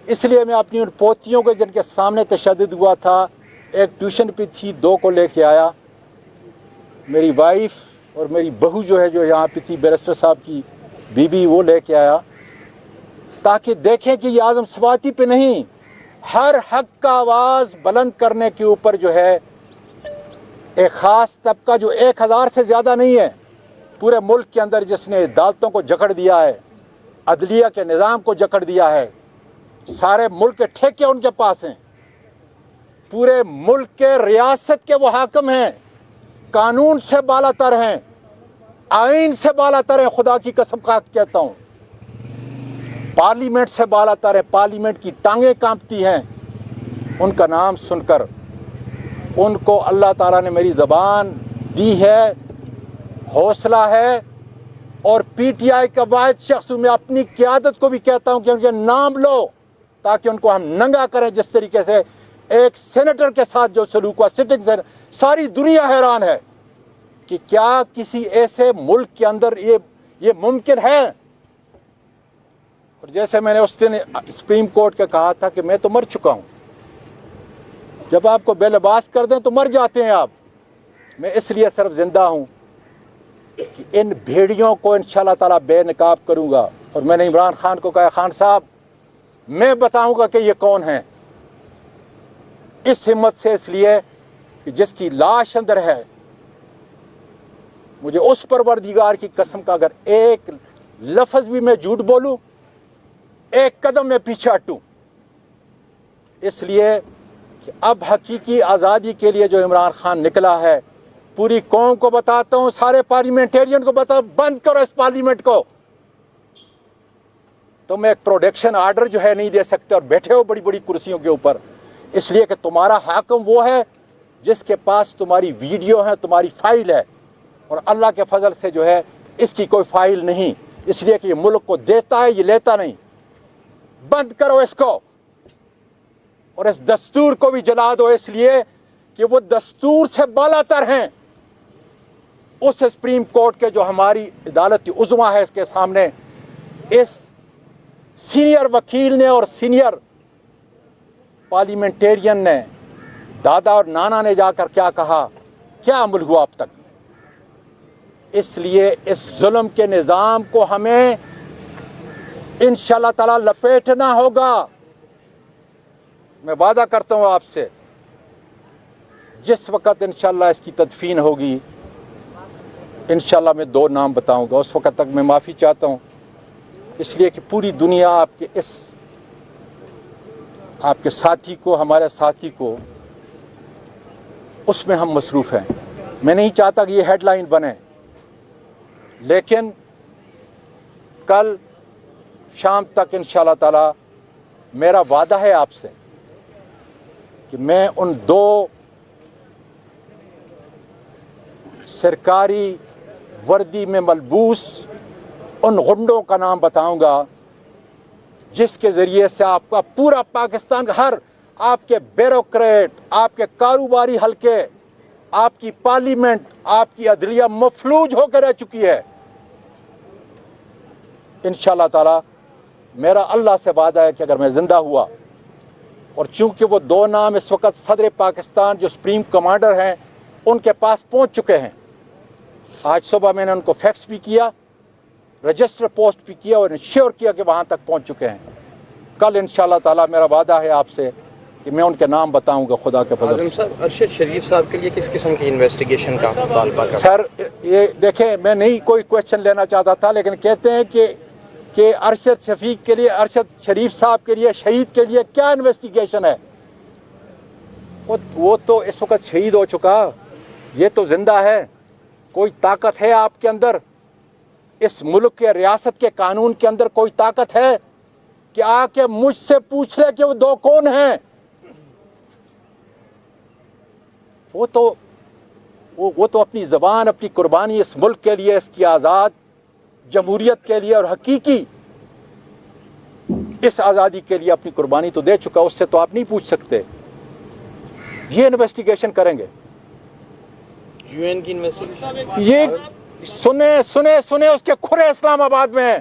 इसलिए मैं अपनी उन पोतियों को जिनके सामने तशद्दुद हुआ था, एक ट्यूशन पे थी, 2 को लेके आया, मेरी वाइफ और मेरी बहू जो है जो यहाँ पे थी, बैरिस्टर साहब की बीबी, वो लेके आया, ताकि देखें कि ये आज़म स्वाति पे नहीं, हर हक का आवाज़ बुलंद करने के ऊपर जो है एक ख़ास तबका जो 1000 से ज़्यादा नहीं है पूरे मुल्क के अंदर, जिसने अदालतों को जकड़ दिया है, अदलिया के निज़ाम को जकड़ दिया है, सारे मुल्क के ठेके उनके पास हैं, पूरे मुल्क के रियासत के वो हाकिम हैं, कानून से बालातर हैं, आइन से बालातर हैं, खुदा की कसम खा कहता हूँ, पार्लियामेंट से बालातर है, पार्लियामेंट की टांगें कांपती हैं उनका नाम सुनकर। उनको अल्लाह ताला ने मेरी ज़बान दी है, हौसला है, और पीटीआई का वाहिद शख्स मैं अपनी क़यादत को भी कहता हूं कि उनके नाम लो, ताकि उनको हम नंगा करें। जिस तरीके से एक सेनेटर के साथ जो सलूक हुआ, सिटिंग से, सारी दुनिया हैरान है कि क्या किसी ऐसे मुल्क के अंदर ये मुमकिन है। और जैसे मैंने उस दिन सुप्रीम कोर्ट के कहा था कि मैं तो मर चुका हूं, जब आपको बेलबास कर दें तो मर जाते हैं आप, मैं इसलिए सिर्फ जिंदा हूं कि इन भेड़ियों को इंशाअल्लाह ताला बेनकाब करूंगा। और मैंने इमरान खान को कहा, खान साहब मैं बताऊंगा कि ये कौन है, इस हिम्मत से, इसलिए कि जिसकी लाश अंदर है, मुझे उस परवरदिगार की कसम का अगर एक लफ्ज भी मैं झूठ बोलूं, एक कदम में पीछे हटूं। इसलिए कि अब हकीकी आज़ादी के लिए जो इमरान खान निकला है, पूरी कौम को बताता हूं, सारे पार्लियामेंटेरियन को बता, बंद करो इस पार्लियामेंट को। तुम एक प्रोटेक्शन आर्डर जो है नहीं दे सकते और बैठे हो बड़ी बड़ी कुर्सियों के ऊपर, इसलिए कि तुम्हारा हाकिम वो है जिसके पास तुम्हारी वीडियो है, तुम्हारी फाइल है, और अल्लाह के फजल से जो है इसकी कोई फाइल नहीं, इसलिए कि ये मुल्क को देता है, ये लेता नहीं। बंद करो इसको, और इस दस्तूर को भी जला दो, इसलिए कि वो दस्तूर से बालातर हैं उस सुप्रीम कोर्ट के जो हमारी अदालत उज़्मा है। इसके सामने इस सीनियर वकील ने और सीनियर पार्लियामेंटेरियन ने, दादा और नाना ने जाकर क्या कहा, क्या अमल हुआ अब तक। इसलिए इस जुल्म के निज़ाम को हमें इंशाअल्लाह ताला लपेटना होगा। मैं वादा करता हूं आपसे, जिस वक़्त इंशाअल्लाह इसकी तदफीन होगी, इंशाअल्लाह मैं 2 नाम बताऊंगा। उस वक़्त तक मैं माफ़ी चाहता हूं, इसलिए कि पूरी दुनिया आपके साथी को, हमारे साथी को, उसमें हम मसरूफ़ हैं। मैं नहीं चाहता कि ये हेडलाइन बने, लेकिन कल शाम तक इंशाअल्लाह ताला मेरा वादा है आपसे कि मैं उन 2 सरकारी वर्दी में मलबूस उन गुंडों का नाम बताऊंगा जिसके ज़रिए से आपका पूरा पाकिस्तान, हर आपके ब्यूरोक्रेट, आपके कारोबारी हलके, आपकी पार्लियामेंट, आपकी अदलिया मफलूज होकर रह चुकी है। इंशाअल्लाह ताला मेरा अल्लाह से वादा है कि अगर मैं जिंदा हुआ اور چونکہ وہ دو نام اس وقت صدر پاکستان جو سپریم کمانڈر ہیں ان کے پاس پہنچ چکے ہیں. آج صبح میں نے ان کو فیکس بھی کیا, رجسٹر پوسٹ بھی کیا اور انشور کیا کہ وہاں تک پہنچ چکے ہیں. کل انشاءاللہ تعالی میرا وعدہ ہے آپ سے کہ میں ان کے نام بتاؤں گا خدا کے فضل سے. صاحب ارشد شریف صاحب کے لیے کس قسم کی انویسٹیگیشن کا مطالبہ کریں؟ سر یہ دیکھیں, میں نہیں کوئی کوشچن لینا چاہتا تھا, لیکن کہتے ہیں کہ ارشد شفیق کے لیے, ارشد شریف صاحب کے لیے, شہید کے لیے کیا انویسٹیگیشن ہے؟ وہ تو اس وقت شہید ہو چکا, یہ تو زندہ ہے. کوئی طاقت ہے آپ کے اندر, اس ملک کے ریاست کے قانون کے اندر کوئی طاقت ہے کہ آ کے مجھ سے پوچھ لے کہ وہ دو کون ہیں؟ وہ تو اپنی زبان, اپنی قربانی اس ملک کے لیے, اس کی آزاد جمہوریت کے لیے اور حقیقی اس آزادی کے لیے اپنی قربانی تو دے چکا, اس سے تو آپ نہیں پوچھ سکتے. یہ انویسٹیگیشن کریں گے, یو این کی انویسٹیگیشن. یہ سنے اس کے کھرے اسلام آباد میں ہیں.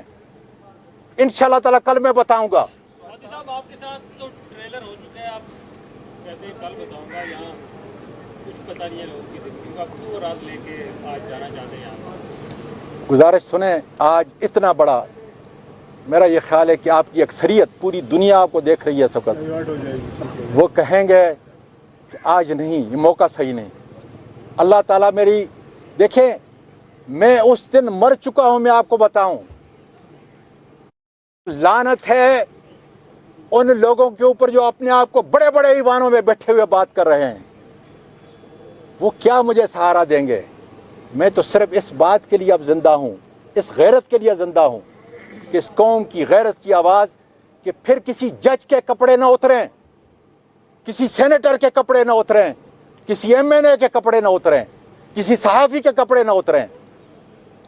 انشاءاللہ تعالی کل میں بتاؤں گا. صاحب آپ کے ساتھ تو ٹریلر ہو چکا ہے, آپ کہتے ہیں کل بتاؤں گا, یہاں کچھ پتہ نہیں ہے لوگوں کی زندگی کا, کیوں راز لے کے آج جانا چاہتے ہیں یہاں؟ گزارش سنیں, آج اتنا بڑا میرا یہ خیال ہے کہ آپ کی اکثریت پوری دنیا آپ کو دیکھ رہی ہے اس وقت, وہ کہیں گے کہ آج نہیں, یہ موقع صحیح نہیں. اللہ تعالیٰ میری دیکھیں, میں اس دن مر چکا ہوں, میں آپ کو بتاؤں. لعنت ہے ان لوگوں کے اوپر جو اپنے آپ کو بڑے بڑے ایوانوں میں بیٹھے ہوئے بات کر رہے ہیں. وہ کیا مجھے سہارا دیں گے؟ میں تو صرف اس بات کے لیے اب زندہ ہوں, اس غیرت کے لیے زندہ ہوں کہ اس قوم کی غیرت کی آواز, کہ پھر کسی جج کے کپڑے نہ اتریں, کسی سینیٹر کے کپڑے نہ اتریں, کسی ایم این اے کے کپڑے نہ اتریں, کسی صحافی کے کپڑے نہ اتریں,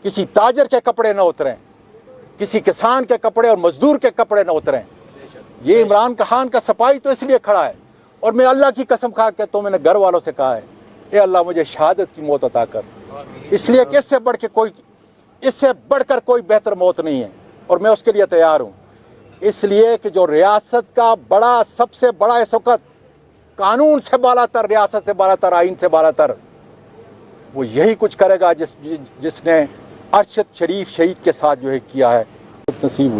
کسی تاجر کے کپڑے نہ اتریں, کسی کسان کے کپڑے اور مزدور کے کپڑے نہ اتریں. یہ عمران خان کا سپاہی تو اس لیے کھڑا ہے, اور میں اللہ کی قسم کھا کے تو میں نے گھر والوں سے کہا ہے, اے اللہ مجھے شہادت کی موت عطا کر, اس لیے کہ اس سے بڑھ کر کوئی بہتر موت نہیں ہے, اور میں اس کے لیے تیار ہوں. اس لیے کہ جو ریاست کا بڑا, سب سے بڑا اس وقت قانون سے بالا تر, ریاست سے بالا تر, آئین سے بالا تر, وہ یہی کچھ کرے گا جس نے ارشد شریف شہید کے ساتھ جو ہے کیا ہے. نصیب